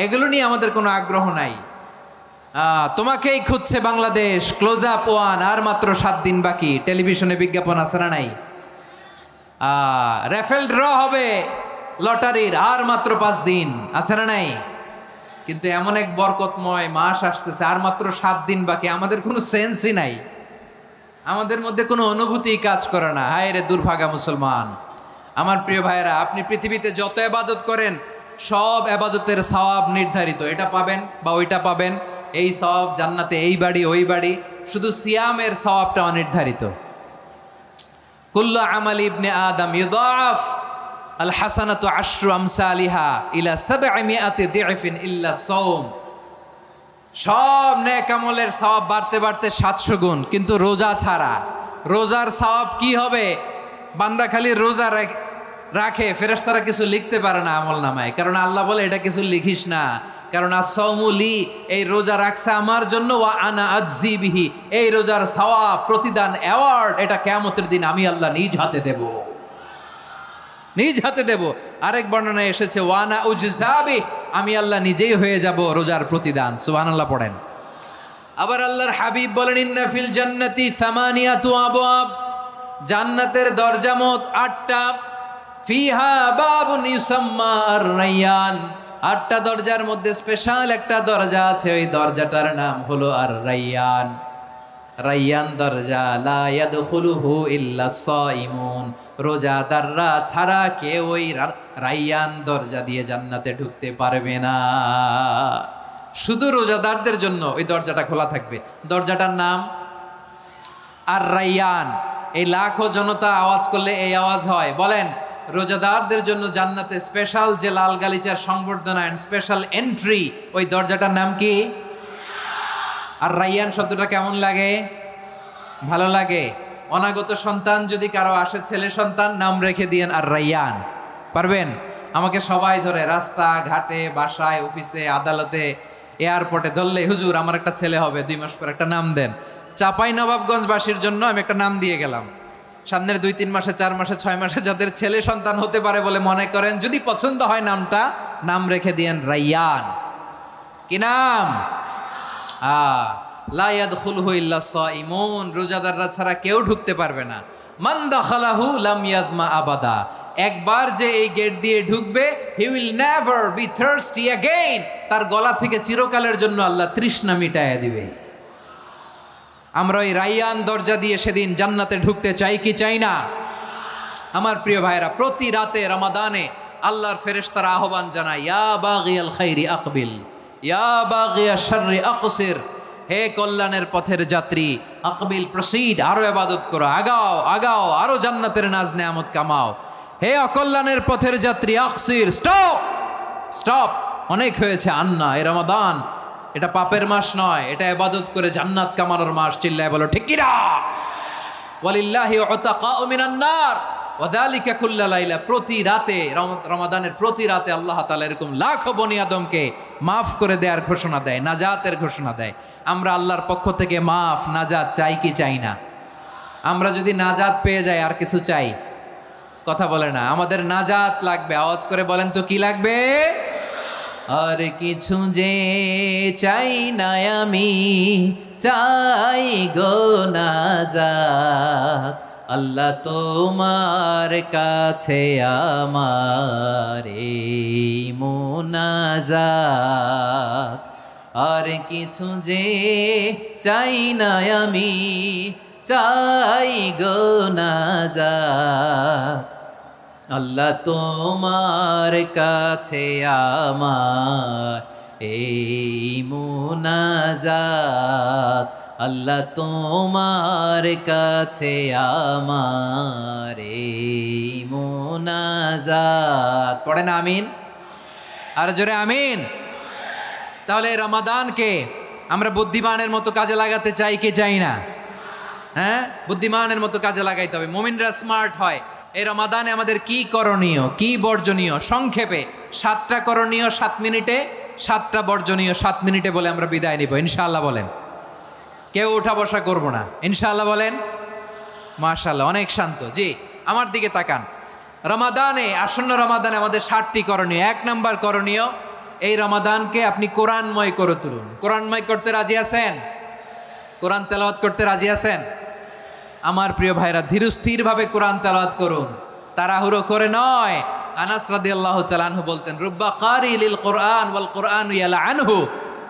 এগুলো নিয়ে আমাদের কোনো আগ্রহ নাই। তোমাকেই খুঁজছে বাংলাদেশ, ক্লোজ আপ 1, আর মাত্র 7 দিন বাকি। টেলিভিশনে বিজ্ঞাপন আছে না নাই? রেফেল ড্র হবে লটারির, আর মাত্র 5 দিন, আছে না নাই? কিন্তু এমন এক বরকতময় মাস আসতেছে, আর মাত্র 7 দিন বাকি। আমাদের কোনো সেন্সই নাই, আমাদের মধ্যে কোনো অনুভূতি কাজ করে না। হায় রে দুর্ভাগা মুসলমান! আমার প্রিয় ভাইয়েরা, আপনি পৃথিবীতে যত ইবাদত করেন, সব ইবাদতের সওয়াব নির্ধারিত। এটা পাবেন বা ওইটা পাবেন, এই সওয়াব জান্নাতে, এই বাড়ি ওই বাড়ি। শুধু সিয়ামের সওয়াবটা অনির্ধারিত। কুল্লু আমালি ইবনে আদম ইউদাফ আল হাসানাতু আশরু আমসালিহা ইলা 700 দি'ফিন ইল্লা সাওম। সব নেক আমলের সওয়াব বাড়তে বাড়তে 700 গুণ, কিন্তু রোজা ছাড়া। রোজার সওয়াব কি হবে? বান্দা খালি রোজা রাখে, ফেরেশতারা কিছু লিখতে পারে না আমল নামায়, কারণ আল্লাহ বলে এটা কিছু লিখিস না, কারণ as-সাওমু লি, এই রোজা রাখছে আমার জন্য, ওয়া আনা আজজি বিহি, এই রোজার সওয়াব, প্রতিদান, অ্যাওয়ার্ড, এটা কিয়ামতের দিন আমি আল্লাহ নিজ হাতে দেব, নিজ হাতে দেব। আরেক বর্ণনায় এসেছে ওয়ানা উজজাবি, আমি আল্লাহ নিজেই হয়ে যাব রোজার প্রতিদান। সুবহানাল্লাহ পড়েন। আবার আল্লাহর হাবিব বলেন, ইন্না ফিল জান্নাতি সামানিয়াতু আবওয়াব, জান্নাতের দরজা মোট 8টা। ফিহা বাবুন ইউসাম্মা আর-রায়্যান, 8টা দরজার মধ্যে স্পেশাল একটা দরজা আছে, ওই দরজাটার নাম হলো আর-রায়্যান। রায়্যান দরজা, লা ইয়াদখুলুহু ইল্লা সাইমুন, রোজাদাররা ছাড়া কেউ ওই রায়্যান দরজা দিয়ে জান্নাতে ঢুকতে পারবে না। শুধু রোজাদারদের জন্য ওই দরজাটা খোলা থাকবে। দরজাটার নাম আর-রায়্যান। এই লাখো জনতা আওয়াজ করলে এই আওয়াজ হয়। বলেন, রোজাদারদের জন্য জান্নাতে স্পেশাল যে লাল গালিচার সংবর্ধনা এন্ড স্পেশাল এন্ট্রি, ওই দরজাটার নাম কি? আর রায়্যান শব্দটা কেমন লাগে? ভালো লাগে। অনাগত সন্তান যদি কারো আসে, ছেলে সন্তান, নাম রেখে দিয়েন আর রায়্যান। পারবেন? আমাকে সবাই ধরে রাস্তা ঘাটে, বাসায়, অফিসে, আদালতে, এয়ারপোর্টে ধরলে, হুজুর আমার একটা ছেলে হবে 2 মাস পর, একটা নাম দেন। চাপাই নবাবগঞ্জবাসীর জন্য আমি একটা নাম দিয়ে গেলাম। সামনের 2-3 মাসে, 4 মাসে, 6 মাসে যাদের ছেলে সন্তান হতে পারে বলে মনে করেন, যদি পছন্দ হয় নামটা, নাম রেখে দিয়েন রায়্যান। কি নাম? লা ইয়াদখুলুহু ইল্লা সাইমুন, রোজাদাররা ছাড়া কেউ ঢুকতে পারবে না। মান দাখালাহু লাম ইয়াজমা আবাদা, একবার যে এই গেট দিয়ে ঢুকবে, he will never be thirsty again, তার গলা থেকে চিরকালের জন্য আল্লাহ তৃষ্ণা মিটায়া দিবে। আমরা ওই রায়্যান দরজা দিয়ে সেদিন জান্নাতে ঢুকতে চাই কি চাই না? আমার প্রিয় ভাইরা, প্রতি রাতে রমাদানে আল্লাহর ফেরেশতারা আহ্বান জানায়, ইয়া বাগিয়াল খাইরি আকবিল, ইয়া বাগিয়াশ শাররি আকসির, হে কল্যাণের পথের যাত্রী, আকবিল, প্রসিড, আরো ইবাদত করো, আগাও আগাও, আরো জান্নাতের নাজ নেয়ামত কামাও। হে অকল্যাণের পথের যাত্রী, আকসির, স্টপ স্টপ, অনেক হয়েছে। আন্না, এ রমাদান, এটা পাপের মাস নয়, এটা ইবাদত করে জান্নাত কামানোর মাস। চিল্লায় বলো ঠিক কিনা? ওয়ালিল্লাহি উতাকাউ মিনান নার ওয়া যালিকা কুল্লা লাইলা, প্রতি রাতে, রমাদানের প্রতি রাতে আল্লাহ তাআলা এরকম লাখো বনি আদমকে মাফ করে দেওয়ার ঘোষণা দেয়, নাজাতের ঘোষণা দেয়। আমরা আল্লাহর পক্ষ থেকে মাফ, নাজাত চাই কি চাই না? আমরা যদি নাজাত পেয়ে যাই, আর কিছু চাই? কথা বলে না। আমাদের নাজাত লাগবে। আওয়াজ করে বলেন তো কি লাগবে? আর কিছু যে চাই না আমি, চাই গো নাজাত, আল্লাহ তোমার কাছে আমার এই মুনাজাত। আর কিছু যে চাই না আমি, চাই গো নাজাত। আল্লাহ তোমার কাছে আমার এই মুনাজাত, আল্লাহ তোমার কাছে আমার এই মুনাজাত। পড়েন আমিন, আর জোরে আমিন। তাহলে এই রমাদানকে আমরা বুদ্ধিমানের মতো কাজে লাগাতে চাই কি চাই না? হ্যাঁ, বুদ্ধিমানের মতো কাজে লাগাইতে হবে। মুমিনরা স্মার্ট হয়। এই রমাদানে আমাদের কি করণীয়, কি বর্জনীয়, সংক্ষেপে 7টা করণীয় 7 মিনিটে, 7টা বর্জনীয় 7 মিনিটে বলে আমরা বিদায় নিব ইনশাআল্লাহ। বলেন, কেউ উঠা বসা করব না ইনশাআল্লাহ। বলেন মাশাআল্লাহ, অনেক শান্ত। জি, আমার দিকে তাকান। রমাদানে, আসন্ন রমাদানে আমাদের 7টি করণীয়। 1 নাম্বার করণীয়, এই রমাদানকে আপনি কোরআনময় করে তুলুন। কোরআনময় করতে রাজি আছেন? কোরআন তেলাওয়াত করতে রাজি আছেন? আমার প্রিয় ভাইরা, ধীরস্থিরভাবে কোরআন তেলাওয়াত করুন, তাড়াহুড়ো করে নয়। আনাস রাদিয়াল্লাহু তাআলা আনহু বলতেন, রুব্বা কারি লিল কোরআন ওয়াল কোরআনু ইয়ালআনহু।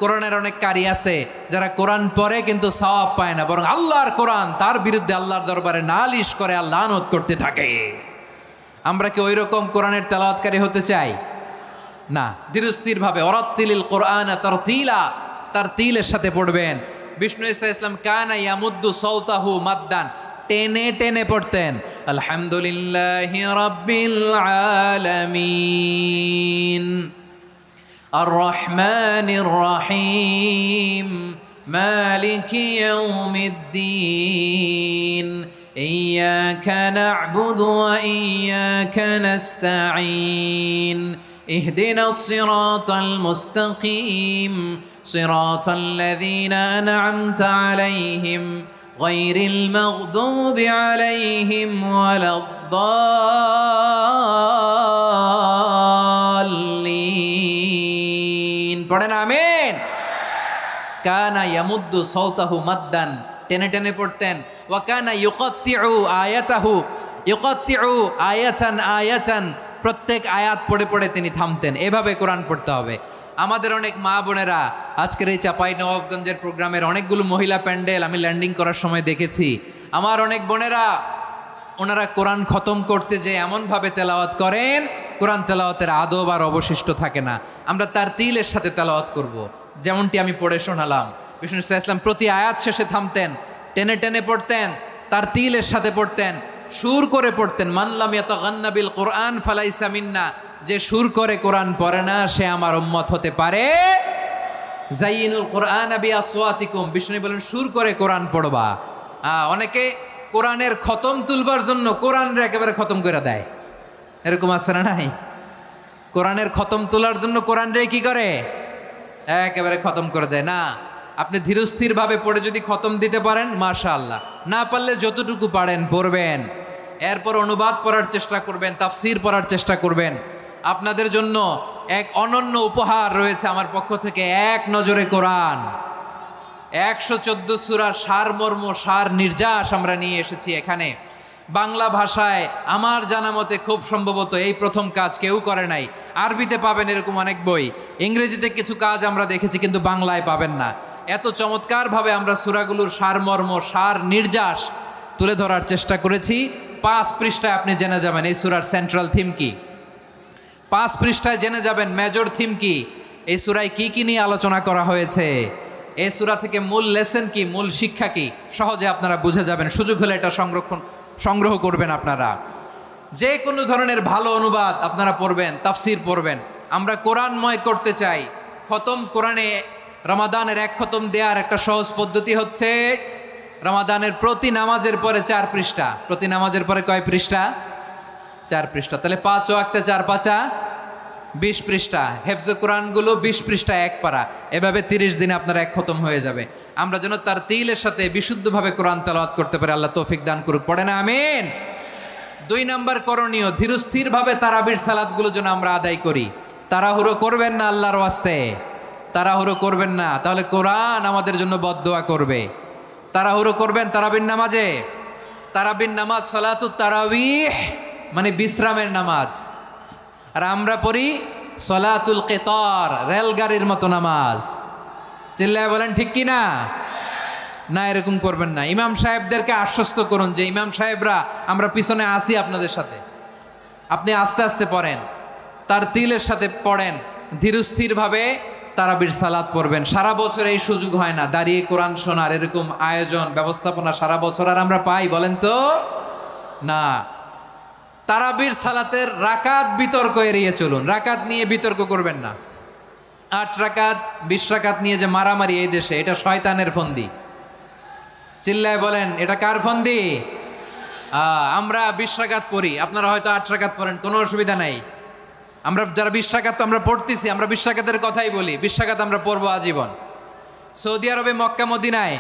কোরআনের অনেক কারি আছে যারা কোরআন পড়ে কিন্তু সওয়াব পায় না, বরং আল্লাহর কোরআন তার বিরুদ্ধে আল্লাহর দরবারে নালিশ করে আর লানত করতে থাকে। আমরা কি ওই রকম কোরআনের তেলাওয়াতকারী হতে চাই? না। ধীরস্থিরভাবে ওয়ারাত্তিলিল কোরআনা তারতিলা, তারতিলের সাথে পড়বেন। বিষ্ণু ঈসা ইসলাম কানা ইয়ামুদ্দু সাওতাহু মাদ্দান, টেনে টেনে পড়তেন। আলহামদুলিল্লাহি রাব্বিল আলামিন আর রহমানির রহিম মালিকি ইয়াউমিদ্দিন ইয়্যাকা না'বুদু ওয়া ইয়্যাকা নাস্তাঈন ইহদিনাস সিরাতাল মুস্তাকিম صراط الذين أنعمت عليهم غير المغضوب عليهم ولا الضالين পড়েন আমিন। কানা ইয়ামুদ্দু সাওতাহু মাদ্দান, টেনে টেনে পড়তেন। ওয়া কানা ইউকাত্তিউ আয়াতাহু, ইউকাত্তিউ আয়াতান আয়াতান, প্রত্যেক আয়াত পড়ে পড়ে তিনি থামতেন। এভাবে কোরআন পড়তে হবে। আমাদের অনেক মা বোনেরা আজকের এই চাঁপাইনবাবগঞ্জের প্রোগ্রামের অনেকগুলো মহিলা প্যান্ডেল আমি ল্যান্ডিং করার সময় দেখেছি। আমার অনেক বোনেরা, ওনারা কোরআন খতম করতে যে এমনভাবে তেলাওয়াত করেন, কোরআন তেলাওয়াতের আদব আর অবশিষ্ট থাকে না। আমরা তার তিলের সাথে তেলাওয়াত করব, যেমনটি আমি পড়ে শোনালাম। বিষ্ণু ইসলাম প্রতি আয়াত শেষে থামতেন, টেনে টেনে পড়তেন, তার তিলের সাথে পড়তেন, সুর করে পড়তেন। মানলাম ইয়াতাগান্না বিল কোরআন ফালাইসা মিন্না, যে সুর করে কোরআন পড়ে না সে আমার উম্মত হতে পারে। জাইনুল কোরআন বিআসওয়াতিকুম, বিষ্ণু বলেন সুর করে কোরআন পড়বা। অনেকে কোরআনের খতম তুলবার জন্য কোরআনরে একেবারে খতম করে দেয়, এরকম আছে না নাই? কোরআনের খতম তোলার জন্য কোরআনরে কি করে? একেবারে খতম করে দেয় না। আপনি ধীরস্থিরভাবে পড়ে যদি খতম দিতে পারেন মাশাআল্লাহ, না পারলে যতটুকু পারেন পড়বেন। এরপর অনুবাদ পড়ার চেষ্টা করবেন, তাফসির পড়ার চেষ্টা করবেন। আপনাদের জন্য এক অনন্য উপহার রয়েছে আমার পক্ষ থেকে, এক নজরে কোরআন। 114 সূরার সারমর্ম, সার নির্যাস আমরা নিয়ে এসেছি এখানে বাংলা ভাষায়। আমার জানা মতে খুব সম্ভবত এই প্রথম কাজ, কেউ করে নাই। আরবিতে পাবেন এরকম অনেক বই, ইংরেজিতে কিছু কাজ আমরা দেখেছি, কিন্তু বাংলায় পাবেন না। এত চমৎকারভাবে আমরা সূরাগুলোর সারমর্ম, সার নির্যাস তুলে ধরার চেষ্টা করেছি। 5 পৃষ্ঠায় আপনি জেনে যাবেন এই সূরার সেন্ট্রাল থিম কি। 5 পৃষ্ঠায় জেনে যাবেন মেজর থিম কি, এই সূরায় কি কি নিয়ে আলোচনা করা হয়েছে, এই সূরা থেকে মূল লেসন কি, মূল শিক্ষা কি, সহজে আপনারা বুঝে যাবেন। সুযোগ হলে এটা সংগ্রহ করবেন। আপনারা যে কোনো ধরনের ভালো অনুবাদ আপনারা পড়বেন, তাফসির পড়বেন। আমরা কোরআনময় করতে চাই। খতম কোরআনে রমাদানের 1 খতম দেওয়ার একটা সহজ পদ্ধতি হচ্ছে রমাদানের প্রতি নামাজের পরে 4 পৃষ্ঠা। প্রতি নামাজের পরে কয় পৃষ্ঠা? 4 পৃষ্ঠা। তাহলে 5 ওয়াক্তে 4 পাঁচা 20 পৃষ্ঠা। হেফজে কোরআনগুলো 20 পৃষ্ঠা 1 পারা। এভাবে 30 দিনে আপনার 1 খতম হয়ে যাবে। আমরা যেন তার তিলের সাথে বিশুদ্ধভাবে কোরআন তেলাওয়াত করতে পারি, আল্লাহ তৌফিক দান করুক। পড়ে না আমিন। 2 নাম্বার করণীয়, ধীরস্থিরভাবে তারাবির সালাতগুলো যেন আমরা আদায় করি। তাড়াহুড়ো করবেন না আল্লাহর ওয়াস্তে, তাড়াহুড়ো করবেন না, তাহলে কোরআন আমাদের জন্য বদদোয়া করবে। তাড়াহুড়ো করবেন তারাবির নামাজে। তারাবির নামাজ সালাতুত তারাবিহ মানে বিশ্রামের নামাজ, আর আমরা পড়ি সলাতুল কিতার, রেলগাড়ির মতো নামাজ। চিল্লায় বলেন ঠিক কি না? না, এরকম করবেন না। ইমাম সাহেবদেরকে আশ্বস্ত করুন যে ইমাম সাহেবরা আমরা পিছনে আসি আপনাদের সাথে, আপনি আস্তে আস্তে পড়েন, তার তিলের সাথে পড়েন, ধীরস্থিরভাবে তারাবির সালাত পড়বেন। সারা বছর এই সুযোগ হয় না দাঁড়িয়ে কোরআন শোনার, এরকম আয়োজন ব্যবস্থাপনা সারা বছর আর আমরা পাই বলেন তো? না। তারাবির সালাতের রাকাত বিতর্ক এড়িয়ে চলুন, রাকাত নিয়ে বিতর্ক করবেন না। 8 রাকাত 20 রাকাত নিয়ে যে মারামারি এই দেশে, এটা শয়তানের ফন্দি। চিল্লায় বলেন এটা কার ফন্দি? আমরা 20 রাকাত পড়ি, আপনারা হয়তো 8 রাকাত পড়েন, কোনো অসুবিধা নাই। আমরা যারা 20 রাকাত তো আমরা পড়তেছি, আমরা 20 রাকাতের কথাই বলি, 20 রাকাত আমরা পড়বো আজীবন। সৌদি আরবে মক্কা মদিনায়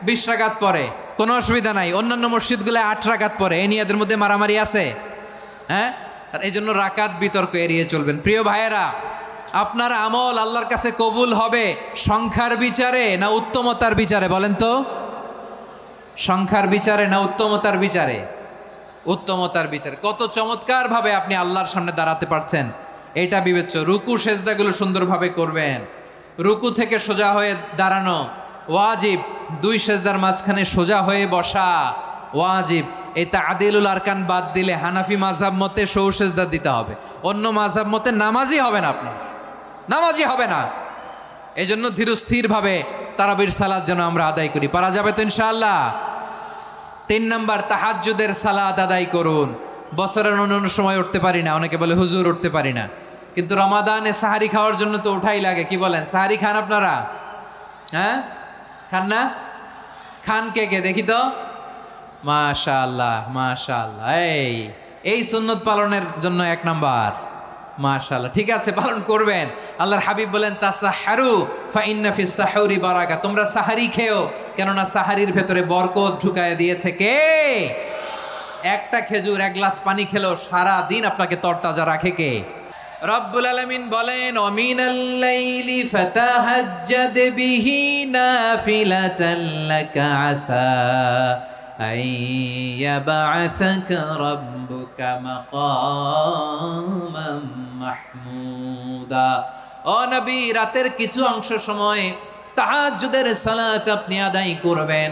20 রাকাত পড়ে, কোনো অসুবিধা নাই। অন্যান্য মসজিদগুলো 8 রাকাত পড়ে, এই নিয়ে এদের মধ্যে মারামারি আছে? হ্যাঁ, আর এই জন্য রাকাত বিতর্ক এড়িয়ে চলবেন। প্রিয় ভাইয়েরা, আপনার আমল আল্লাহর কাছে কবুল হবে সংখ্যার বিচারে না উত্তমতার বিচারে বলেন তো? সংখ্যার বিচারে না উত্তমতার বিচারে? উত্তমতার বিচারে। কত চমৎকার ভাবে আপনি আল্লাহর সামনে দাঁড়াতে পারছেন এটা বিবেচ্য। রুকু সেজদাগুলো সুন্দরভাবে করবেন, রুকু থেকে সোজা হয়ে দাঁড়ানো ওয়াজিব, 2 সেজদার মাঝখানে সোজা হয়ে বসা ওয়াজিব। এই তাদিলুল আরকান বাদ দিলে হানাফি মাযহাব মতে সৌ সেজদা দিতে হবে, অন্য মাযহাব মতে নামাজই হবে না, আপনার নামাজই হবে না। এই জন্য ধীরস্থিরভাবে তারাবির সালাত যেন আমরা আদায় করি। পারা যাবে তো ইনশাআল্লাহ? 3 নাম্বার, তাহাজ্জুদের সালাত আদায় করুন। বছরের অন্য সময় উঠতে পারি না, অনেকে বলে হুজুর উঠতে পারি না, কিন্তু রমাদানে সাহারি খাওয়ার জন্য তো ওঠাই লাগে। কি বলেন, সাহারি খান আপনারা? হ্যাঁ, খান না? খান কে কে দেখি তো? মাশাআল্লাহ মাশাআল্লাহ, এই সুন্নত পালনের জন্য 1 নাম্বার। মাশাআল্লাহ, ঠিক আছে, পালন করবেন। আল্লাহর হাবিব বলেন তাসাহারু ফা ইন্না ফিস সাহুরি বারাকা, তোমরা সাহারি খেও, কেননা সাহারির ভেতরে বরকত ঢুকায় দিয়েছে কে? একটা খেজুর, 1 গ্লাস পানি খেলেও সারা দিন আপনাকে তরতাজা রাখে কে? রব্বুল আলামিন বলেন ওয়ামিনাল লাইলি ফাতাহাজ্জাদ বিহি নাফিলাতান লাকা আসা আইয়াবা'আসাকা রাব্বুকা মাকামান মাহমুদা। ও নবী, রাতের কিছু অংশ সময় তাহাজ্জুদের সালাত আপনি আদায় করবেন,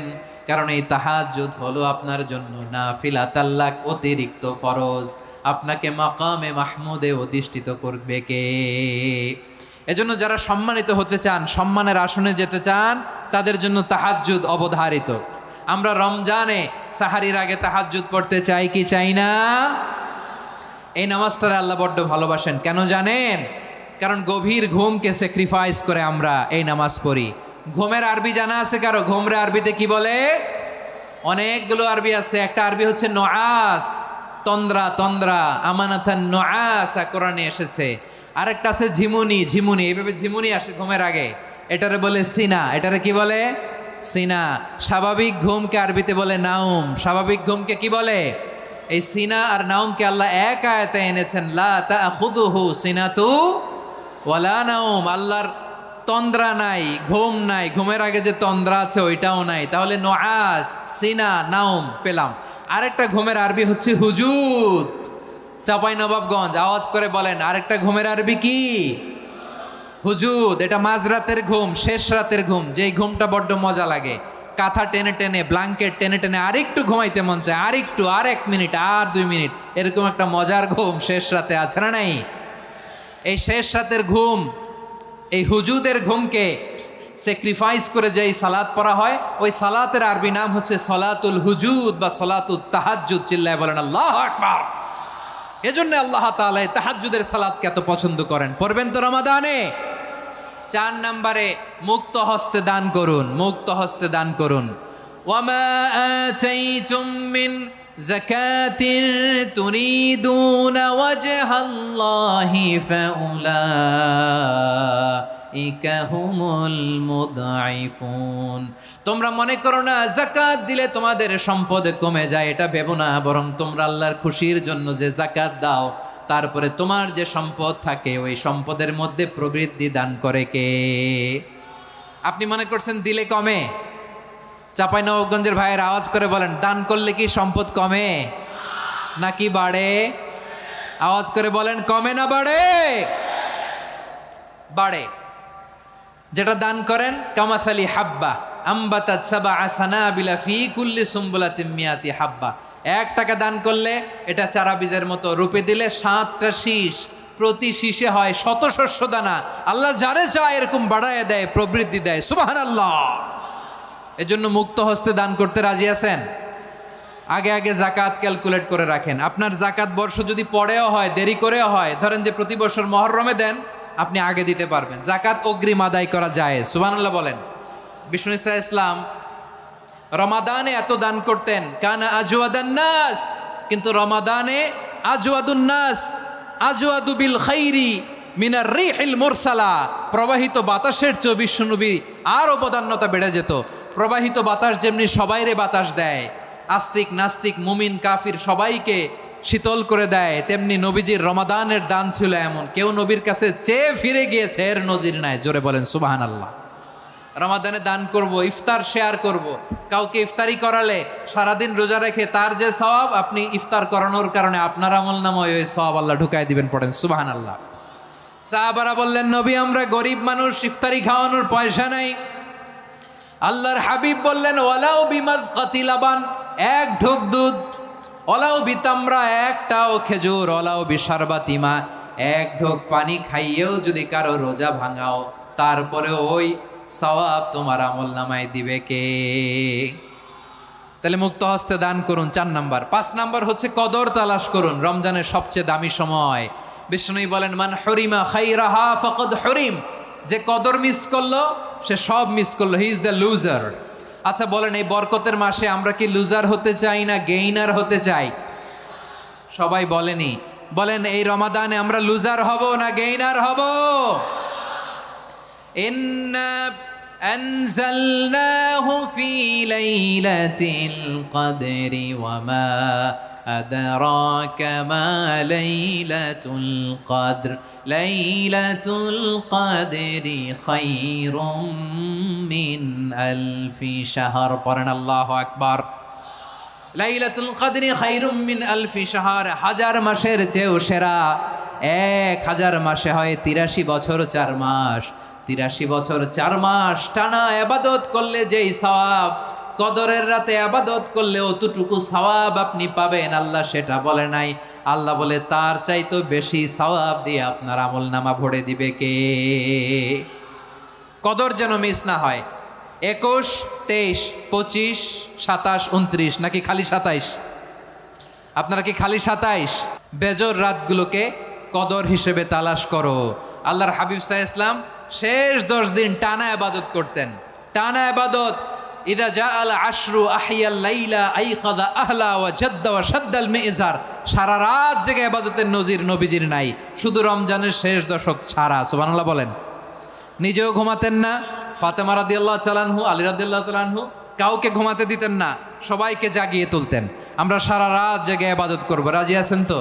কারণ এই তাহাজ্জুদ হলো আপনার জন্য নাফিলাতাল লাক, অতিরিক্ত ফরজ। আপনাকে মাকামে মাহমুদে অধিষ্ঠিত করবে কে? এজন্য যারা সম্মানিত হতে চান, সম্মানের আসনে যেতে চান, তাদের জন্য তাহাজ্জুদ অবধারিত। আমরা রমজানে সাহারির আগে তাহাজ্জুদ পড়তে চাই কি চাই না? এই নামাজটারে আল্লাহ বড্ড ভালোবাসেন, কেন জানেন? কারণ গভীর ঘুমকে স্যাক্রিফাইস করে আমরা এই নামাজ পড়ি। ঘুমের আরবি জানা আছে কারো? ঘুমরে আরবিতে কি বলে? অনেকগুলো আরবি আছে। একটা আরবি হচ্ছে নুআস, তন্দ্রা, তন্দ্রা, আমানাতান নুআসা কোরআনে এসেছে। আরেকটা আছে ঝিমুনি, ঝিমুনি, এইভাবে ঝিমুনি আসে ঘুমের আগে, এটারে বলে সিনা। এটারে কি বলে? সিনা। স্বাভাবিক ঘুমকে আরবিতে বলে নাউম। স্বাভাবিক ঘুমকে কি বলে? এই সিনা আর নাউমকে আল্লাহ এক আয়াতে এনেছেন, লা তাখুযুহু সিনাতু ওয়ালা নাউম। আল্লাহর তন্দ্রা নাই, ঘুম নাই, ঘুমের আগে যে তন্দ্রা আছে ওইটাও নাই। তাহলে নুআস, সিনা, নাউম পেলাম। আরেকটা ঘুমের আরবি হচ্ছে হুজুদ। চাঁপাইনবাবগঞ্জ আওয়াজ করে বলেন, আরেকটা ঘুমের আরবি কি? হুজুদ। এটা মাঝরাতের ঘুম, শেষ রাতের ঘুম, যেই ঘুমটা বড্ড মজা লাগে। কাঁথা টেনে টেনে, ব্ল্যাঙ্কেট টেনে টেনে আরেকটু ঘুমাইতে মন চায়, আরেকটু, আর 1 মিনিট, আর 2 মিনিট, এরকম একটা মজার ঘুম শেষ রাতে আছে না নাই? এই শেষ রাতের ঘুম, এই হুজুদের ঘুমকে স্যাক্রিফাইস করে যেই সালাত পড়া হয়, ওই সালাতের আরবি নাম হচ্ছে সলাতুল হুজুদ বা সলাতুত তাহাজ্জুদ। চিল্লায় বলেন আল্লাহু আকবার। এজন্য আল্লাহ তাআলা এই তাহাজ্জুদের সালাতকে এত পছন্দ করেন। পড়বেন তো রমাদানে? 4 নম্বরে মুক্ত হস্তে দান করুন, মুক্ত হস্তে দান করুন। ওয়ামা আতাইতুম মিন যাকাতিন তুরিদুনা ওয়াজহাল্লাহি ফাউলাইকা হুমুল মুদঈফুন। তোমরা মনে করো না যাকাত দিলে তোমাদের সম্পদ কমে যায়, এটা ভেবো না। বরং তোমরা আল্লাহর খুশির জন্য যে যাকাত দাও, তারপরে তোমার যে সম্পদ থাকে ওই সম্পদের মধ্যে প্রবৃদ্ধি দান করে কে? আপনি মনে করছেন দিলে কমে? চাঁপাইনবাবগঞ্জের ভাইয়ের আওয়াজ করে বলেন, দান করলে কি সম্পদ কমে নাকি বাড়ে? আওয়াজ করে বলেন, কমে না বাড়ে? বাড়ে। যেটা দান করেন কামাসালি হাব্বা আম্বাতাত সাবা সানাবিলা ফি কুল্লি সুম্বুলাতিন মিয়াতি হাব্বা। 1 টাকা দান করলে এটা চারা বীজের মতো, রূপে দিলে 7টা শীষ, প্রতি শীষে হয় 100 শস্য দানা। আল্লাহ যারে চায় এরকম বাড়ায় দেয়, প্রবৃদ্ধি দেয়। সুবহানাল্লাহ। এজন্য মুক্ত হস্তে দান করতে রাজি আছেন? আগে আগে জাকাত ক্যালকুলেট করে রাখেন। আপনার জাকাত বর্ষ যদি পরেও হয়, দেরি করেও হয়, ধরেন যে প্রতি বছর মহরমে দেন, আপনি আগে দিতে পারবেন। জাকাত অগ্রিম আদায় করা যায়। সুবহানাল্লাহ বলেন। বিষ্ণু ঈসা ইসলাম রমাদানে এত দান করতেন, কানা আজওয়াদান নাস, কিন্তু রমাদানে আজওয়াদুন নাস আজওয়াদু বিল খাইরি মিনার রিহিল মুরসালা। প্রবাহিত বাতাসের চেয়ে বিশ্বনবী আরও বদান্যতা বেড়ে যেত। প্রবাহিত বাতাস যেমনি সবাইরে বাতাস দেয়, আস্তিক নাস্তিক মুমিন কাফির সবাইকে শীতল করে দেয়, তেমনি নবীজির রমাদানের দান ছিল এমন, কেউ নবীর কাছে চেয়ে ফিরে গিয়েছে এর নজির নাই। জোরে বলেন সুবহানাল্লাহ। রমাদানে দান করব, ইফতার শেয়ার করব। কাউকে ইফতারি করালে সারাদিন রোজা রেখে তার যে সওয়াব, আপনি ইফতার করানোর কারণে আপনার আমলনামায় ওই সওয়াব আল্লাহ ঢুকাই দিবেন। পড়েন সুবহানাল্লাহ। সাহাবারা বললেন, নবী আমরা গরিব মানুষ, ইফতারি খাওয়ানোর পয়সা নাই। আল্লাহর হাবিব বললেন, ওয়ালাউ বিমাজকাতি লাবান, 1 ঢোক দুধ, ওলাও বিতামরা, 1টাও খেজুর, ওলাও বিশারবাতিমা, 1 ঢোক পানি খাইয়েও যদি কারো রোজা ভাঙাও, তারপরে ওই সওয়াব তোমার আমল নামায় দিবে কে? তাহলে মুক্ত হস্তে দান করুন, 4 নাম্বার। 5 নাম্বার হচ্ছে কদর তালাশ করুন। রমজানের সবচেয়ে দামি সময়। বিষ্ণু বলেন, মান হরিমা খাইরাহা ফাকাদ হরিম, যে কদর মিস করলো সে সব মিস করলো, হি ইজ দ্য লুজার। আচ্ছা বলেন, এই বরকতের মাসে আমরা কি লুজার হতে চাই না গেইনার হতে চাই? সবাই বলেনি, বলেন এই রমাদানে আমরা লুজার হব না গেইনার হব? ইন্না আনজালনাহু ফি লাইলাতিল কদরি ওয়া মা আদরাকা মা লাইলাতুল কদর লাইলাতুল কদরি খায়রুম মিন আলফি শাহর। পড়েন আল্লাহু আকবার। লাইলাতুল কদরি খায়রুম মিন আলফি শাহর, 1000 মাসের চেয়েও সেরা। 1000 মাসে হয় 83 বছর 4 মাস। 83 বছর 4 মাস টানা ইবাদত করলে যেই সওয়াব, কদরের রাতে ইবাদত করলে অতটুকু সওয়াব আপনি পাবেন, আল্লাহ সেটা বলে নাই। আল্লাহ বলে তার চাইতো বেশি সওয়াব দিয়ে আপনার আমলনামা ভরে দিবে কে? কদর যেন মিস না হয়। 21, 23, 25, 27, 29 নাকি খালি 27? আপনারা কি খালি 27? বেজর রাতগুলোকে কদর হিসেবে তালাশ করো। আল্লাহর হাবিব সাল্লাল্লাহু আলাইহি ওয়াসাল্লাম শেষ 10 দিন টানা ইবাদত করতেন, টানা ইবাদত। ইদা জাআল আশরু আহিয়াল লাইলা আইকাদা আহলা ওয়া জাদ্দা ওয়া শাদ্দাল মিজার। সারা রাত জেগে ইবাদতের নজির নবীজির নাই, শুধু রমজানের শেষ দশক ছাড়া। সুবহানাল্লাহ বলেন। নিজেও ঘুমাতেন না। ফাতেমা রাদিয়াল্লাহু তাআলা আনহু, আলী রাদিয়াল্লাহু তাআলা আনহু কাউকে ঘুমাতে দিতেন না, সবাইকে জাগিয়ে তুলতেন। আমরা সারা রাত জেগে ইবাদত করব। রাজি আছেন তো?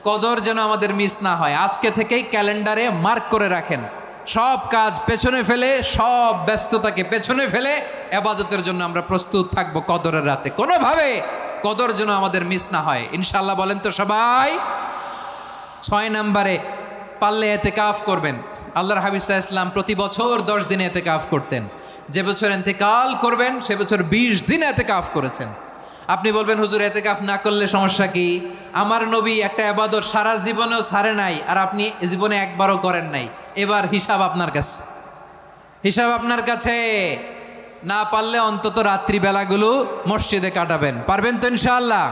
কদর যেন আমাদের মিস না হয়। আজকে থেকেই ক্যালেন্ডারে মার্ক করে রাখেন, সব কাজ পেছনে ফেলে, সব ব্যস্ততাকে পেছনে ফেলে ইবাদতের জন্য আমরা প্রস্তুত থাকবো কদরের রাতে। কোনোভাবে কদর যেন আমাদের মিস না হয়, ইনশাআল্লাহ। বলেন তো সবাই? 6 নম্বরে পারলে ইতিকাফ করবেন। আল্লাহর হাবিব সাল্লাল্লাহু আলাইহি ওয়াসাল্লাম প্রতি বছর 10 দিন ইতিকাফ করতেন। যে বছর ইন্তেকাল করবেন সে বছর 20 দিন ইতিকাফ করেছেন। আপনি বলবেন, হুজুর ইতিকাফ না করলে সমস্যা কি? আমার নবী একটা ইবাদত সারা জীবনেও ছাড়ে নাই, আর আপনি জীবনে একবারও করেন নাই। এবার হিসাব আপনার কাছে, হিসাব আপনার কাছে। না পারলে অন্তত রাত্রিবেলাগুলো মসজিদে কাটাবেন। পারবেন তো ইনশাআল্লাহ?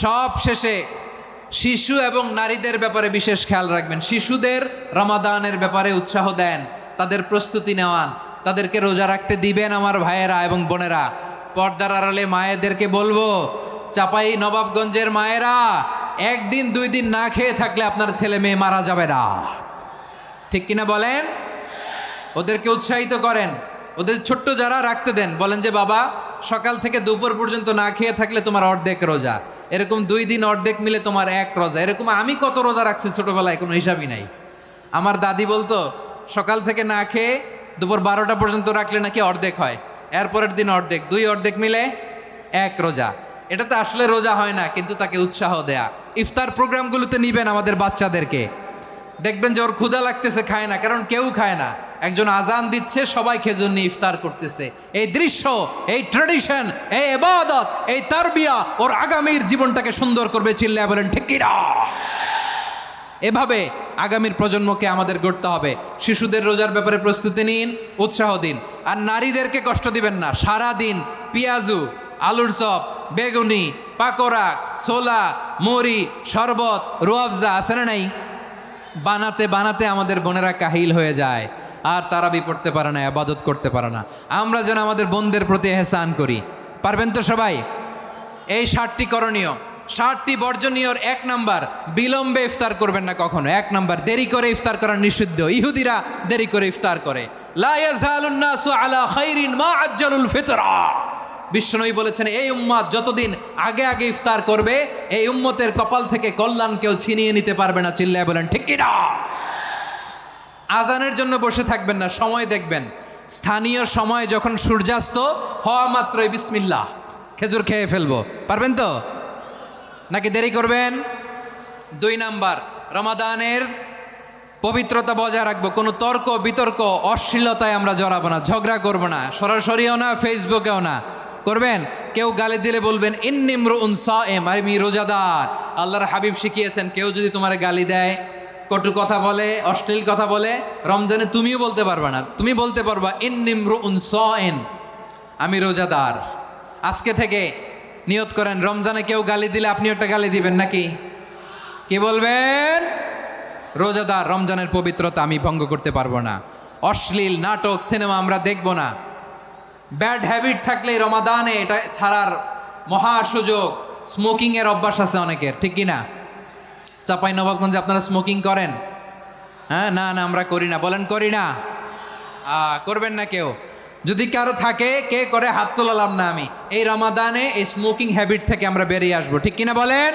সব শেষে শিশু এবং নারীদের ব্যাপারে বিশেষ খেয়াল রাখবেন। শিশুদের রমাদানের ব্যাপারে উৎসাহ দেন, তাদের প্রস্তুতি নেওয়ান, তাদেরকে রোজা রাখতে দিবেন। আমার ভাইয়েরা এবং বোনেরা, পর্দার আড়ালে মায়েদেরকে বলবো, চাপাই নবাবগঞ্জের মায়েরা, 1 দিন 2 দিন না খেয়ে থাকলে আপনার ছেলে মেয়ে মারা যাবে না। ঠিক কিনা বলেন? ওদেরকে উৎসাহিত করেন। ওদের ছোট্ট যারা রাখতে দেন, বলেন যে বাবা সকাল থেকে দুপুর পর্যন্ত না খেয়ে থাকলে তোমার অর্ধেক রোজা। এরকম 2 দিন অর্ধেক মিলে তোমার 1 রোজা। এরকম আমি কত রোজা রাখছি ছোটবেলায়, কোনো হিসাবই নাই। আমার দাদি বলতো সকাল থেকে না খেয়ে দুপুর 12টা পর্যন্ত রাখলে নাকি অর্ধেক হয়, এরপরের দিন অর্ধেক, 2 অর্ধেক মিলে 1 রোজা। এটা তো আসলে রোজা হয় না, কিন্তু তাকে উৎসাহ দেয়া। ইফতার প্রোগ্রামগুলোতে নিবেন আমাদের বাচ্চাদেরকে, দেখবেন যে ওর ক্ষুধা লাগতেছে, খায় না, কারণ কেউ খায় না। একজন আজান দিচ্ছে, সবাই খেজুর নিয়ে ইফতার করতেছে। এই দৃশ্য, এই ট্র্যাডিশন, এই ইবাদত, এই তারবিয়া ওর আগামীর জীবনটাকে সুন্দর করবে। চিল্লায় বলেন ঠিক কি না? এভাবে আগামীর প্রজন্মকে আমাদের গড়তে হবে। শিশুদের রোজার ব্যাপারে প্রস্তুতি নিন, উৎসাহ দিন। আর নারীদেরকে কষ্ট দিবেন না। সারা দিন পেঁয়াজু, আলুর চপ, বেগুনি, পাকোড়া, ছোলা, মুড়ি, শরবত, রুয়াবজা আছে না নাই, বানাতে বানাতে আমাদের বোনেরা কাহিল হয়ে যায়, আর তারাবি পড়তে পারে না, ইবাদত করতে পারে না। আমরা যেন আমাদের বোনদের প্রতি এহসান করি। পারবেন তো সবাই? এই 7টি করণীয়, 7টি বর্জনীয়র 1 নাম্বার, বিলম্বে ইফতার করবেন না কখনো। 1 নাম্বার, দেরি করে ইফতার করা নিষিদ্ধ। ইহুদিরা দেরি করে ইফতার করে। লা ইয়াজালুন নাসু আলা খাইরিন মা আজ্জালুল ফিতরা। বিশ্বনবী বলেছেন, এই উম্মত যতদিন আগে আগে ইফতার করবে, এই উম্মতের কপাল থেকে কল্যাণ কেউ ছিনিয়ে নিতে পারবে না। চিল্লায় বলেন ঠিক কি না? আজানের জন্য বসে থাকবেন না, সময় দেখবেন। স্থানীয় সময় যখন সূর্যাস্ত হওয়া মাত্রই বিসমিল্লাহ, খেজুর খেয়ে ফেলবো। পারবেন তো নাকি দেরি করবেন? 2 নাম্বার, রমাদানের পবিত্রতা বজায় রাখবো। কোনো তর্ক বিতর্ক অশ্লীলতায় আমরা জড়াবো না, ঝগড়া করবো না, সরাসরিও না, ফেসবুকেও না। করবেন? কেউ গালি দিলে বলবেন ইন্নী ইমরুউন সায়েম, আমি রোজাদার। আল্লাহর হাবিব শিখিয়েছেন, কেউ যদি তোমার গালি দেয়, কটু কথা বলে, অশ্লীল কথা বলে, রমজানে তুমিও বলতে পারবে না। তুমি বলতে পারবা ইন্নী ইমরুউন সায়েম, আমি রোজাদার। আজকে থেকে নিয়ত করেন, রমজানে কেউ গালি দিলে আপনি একটা গালি দিবেন নাকি? কি বলবেন? রোজাদার, রমজানের পবিত্রতা আমি ভঙ্গ করতে পারবো না। অশ্লীল নাটক, সিনেমা আমরা দেখব না। ব্যাড হ্যাবিট থাকলে রমাদানে এটা ছাড়ার মহা সুযোগ। স্মোকিংয়ের অভ্যাস আছে অনেকের, ঠিক কি না? চাঁপাইনবাবগঞ্জে আপনারা স্মোকিং করেন? হ্যাঁ, না না আমরা করি না। বলেন করি না? করবেন না কেউ? যদি কারো থাকে, কে করে হাত তোলালাম না আমি। এই রমাদানে এই স্মোকিং হ্যাবিট থেকে আমরা বেরিয়ে আসবো, ঠিক কিনা বলেন?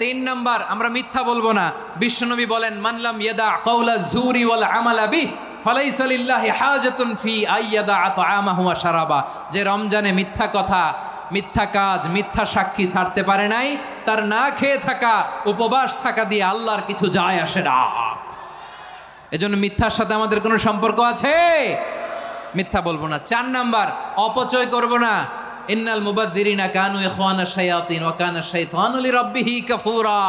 3 নাম্বার, আমরা মিথ্যা বলবো না। বিশ্বনবী বলেন, মানলাম ইয়াদা কাওলা যুরি ওয়াল আমালা বিহ ফালাইসা লিল্লাহি হাজাতুন ফি আইয়াদা তাআমাহু ওয়া শারাবা। যে রমজানে মিথ্যা কথা, মিথ্যা কাজ, মিথ্যা সাক্ষী ছাড়তে পারে নাই, তার না খেয়ে থাকা, উপবাস থাকা দিয়ে আল্লাহর কিছু যায় আসে না। এজন্য মিথ্যার সাথে আমাদের কোনো সম্পর্ক আছে? মিথ্যা বলবো না। 4 নাম্বার, অপচয় করব না। ইন্নাল মুবাযযিরিনা কানু ইখওয়ানাশ শায়াতিন ওয়া কানা শাইতানু লিরাব্বিহি কাফুরা।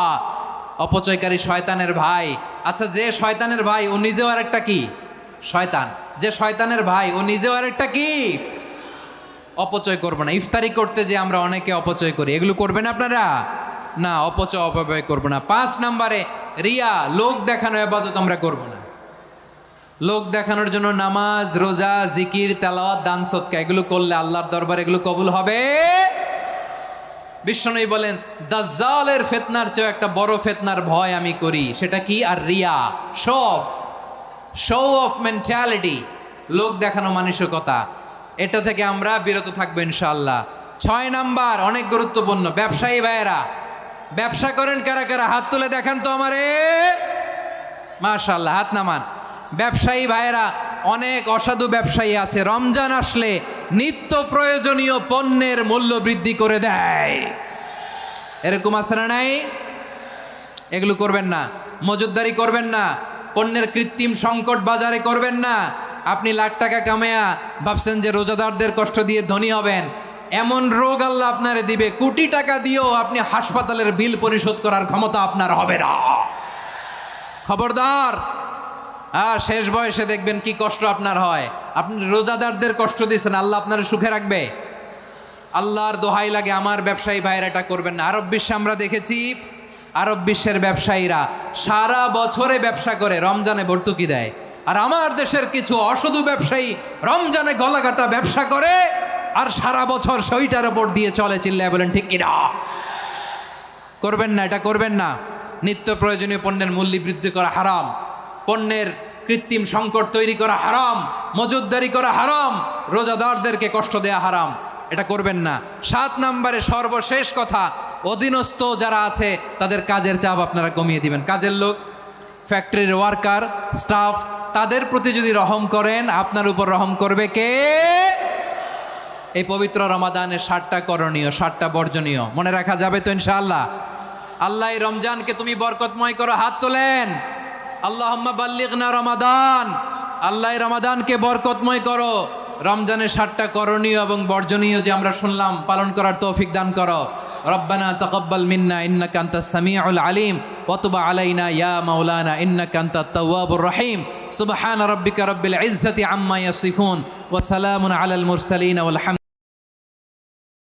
অপচয়কারী শয়তানের ভাই। আচ্ছা, যে শয়তানের ভাই ও নিজেও আরেকটা কি? শয়তান। যে শয়তানের ভাই ও নিজেও আরেকটা কি? অপচয় করব না। ইফতারি করতে যে আমরা অনেকে অপচয় করি, এগুলো করবেন আপনারা? না, অপচয় অপব্যয় করব না। 5 নাম্বারে, রিয়া, লোক দেখানো ইবাদত আমরা করব না। লোক দেখানোর জন্য নামাজ, রোজা, জিকির, তেলাওয়াত, দান, সদকা এগুলো করলে আল্লাহর দরবারে এগুলো কবুল হবে। বিশ্বনবী বলেন, দাজ্জালের ফিতনার চেয়ে একটা বড় ফিতনার ভয় আমি করি। সেটা কি? আর রিয়া, শো অফ মেন্টালিটি, লোক দেখানো মানসিকতা। এটা থেকে আমরা বিরত থাকবো ইনশাআল্লাহ। 6 নাম্বার, অনেক গুরুত্বপূর্ণ। ব্যবসায়ী ভাইয়েরা, ব্যবসা করেন কারা কারা? হাত তুলে দেখান তো আমারে। মাশাআল্লাহ, হাত নামান। ব্যবসায়ী ভাইয়েরা, অনেক অসাধু ব্যবসায়ী আছে, রমজান আসলে নিত্য প্রয়োজনীয় পণ্যের মূল্য বৃদ্ধি করে দেয়। এরকম আছে না নাই? এগুলো করবেন না। মজুদদারি করবেন না। পণ্যের কৃত্রিম সংকট বাজারে করবেন না। আপনি লাখ টাকা কামায়া ভাবছেন যে রোজাদারদের কষ্ট দিয়ে ধনী হবেন। এমন রোগ আল্লাহ আপনারে দিবে, কোটি টাকা দিয়েও আপনি হাসপাতালের বিল পরিশোধ করার ক্ষমতা আপনার হবে না। খবরদার। শেষ বয়সে দেখবেন কি কষ্ট আপনার হয়। আপনি রোজাদারদের কষ্ট দিয়েছেন, আল্লাহ আপনার সুখে রাখবে? আল্লাহর দোহাই লাগে, আমার ব্যবসায়ী ভাইয়েরা এটা করবেন না। আরব বিশ্বে আমরা দেখেছি, আরব বিশ্বের ব্যবসায়ীরা সারা বছরে ব্যবসা করে, রমজানে ভর্তুকি দেয়। আর আমার দেশের কিছু অসাধু ব্যবসায়ী রমজানে গলাকাটা ব্যবসা করে আর সারা বছর সইটার ওপর দিয়ে চলে। চিল্লায় বলেন ঠিক কিনা? করবেন না, এটা করবেন না। নিত্য প্রয়োজনীয় পণ্যের মূল্য বৃদ্ধি করা হারাম, পণ্যের কৃত্রিম সংকট তৈরি করা হারাম, মজুদদারি করা হারাম, রোজাদারদেরকে কষ্ট দেয়া হারাম। এটা করবেন না। 7 নাম্বারে সর্বশেষ কথা, অধীনস্থ যারা আছে তাদের কাজের চাপ আপনারা কমিয়ে দিবেন। কাজের লোক, ফ্যাক্টরির ওয়ার্কার, স্টাফ, তাদের প্রতি যদি রহম করেন, আপনার উপর রহম করবে কে? এই পবিত্র রমাদানের 7টা করণীয়, 7টা বর্জনীয় মনে রাখা যাবে তো ইনশাআল্লাহ? আল্লাহ এই রমজানকে তুমি বরকতময় করো। হাত তোলেন। আল্লাহুম্মা বাল্লিগনা রমাদান। আল্লাহ রমাদানকে বরকতময় করো। রমজানের 7টা করণীয় এবং বর্জনীয় যে আমরা শুনলাম পালন করার তৌফিক দান করো। রব্বানা তাকাব্বাল মিন্না ইন্নাকা আনতাস সামিউল আলিম ওয়া তুব আলাইনা ইয়া মাওলানা ইন্নাকা আনতাত তাওয়াবুর রহিম। সুবহানা রাব্বিকা রাব্বিল ইজ্জাতি আম্মা ইয়াসিফুন ওয়া সালামুন আলাল মুরসালিন ওয়াল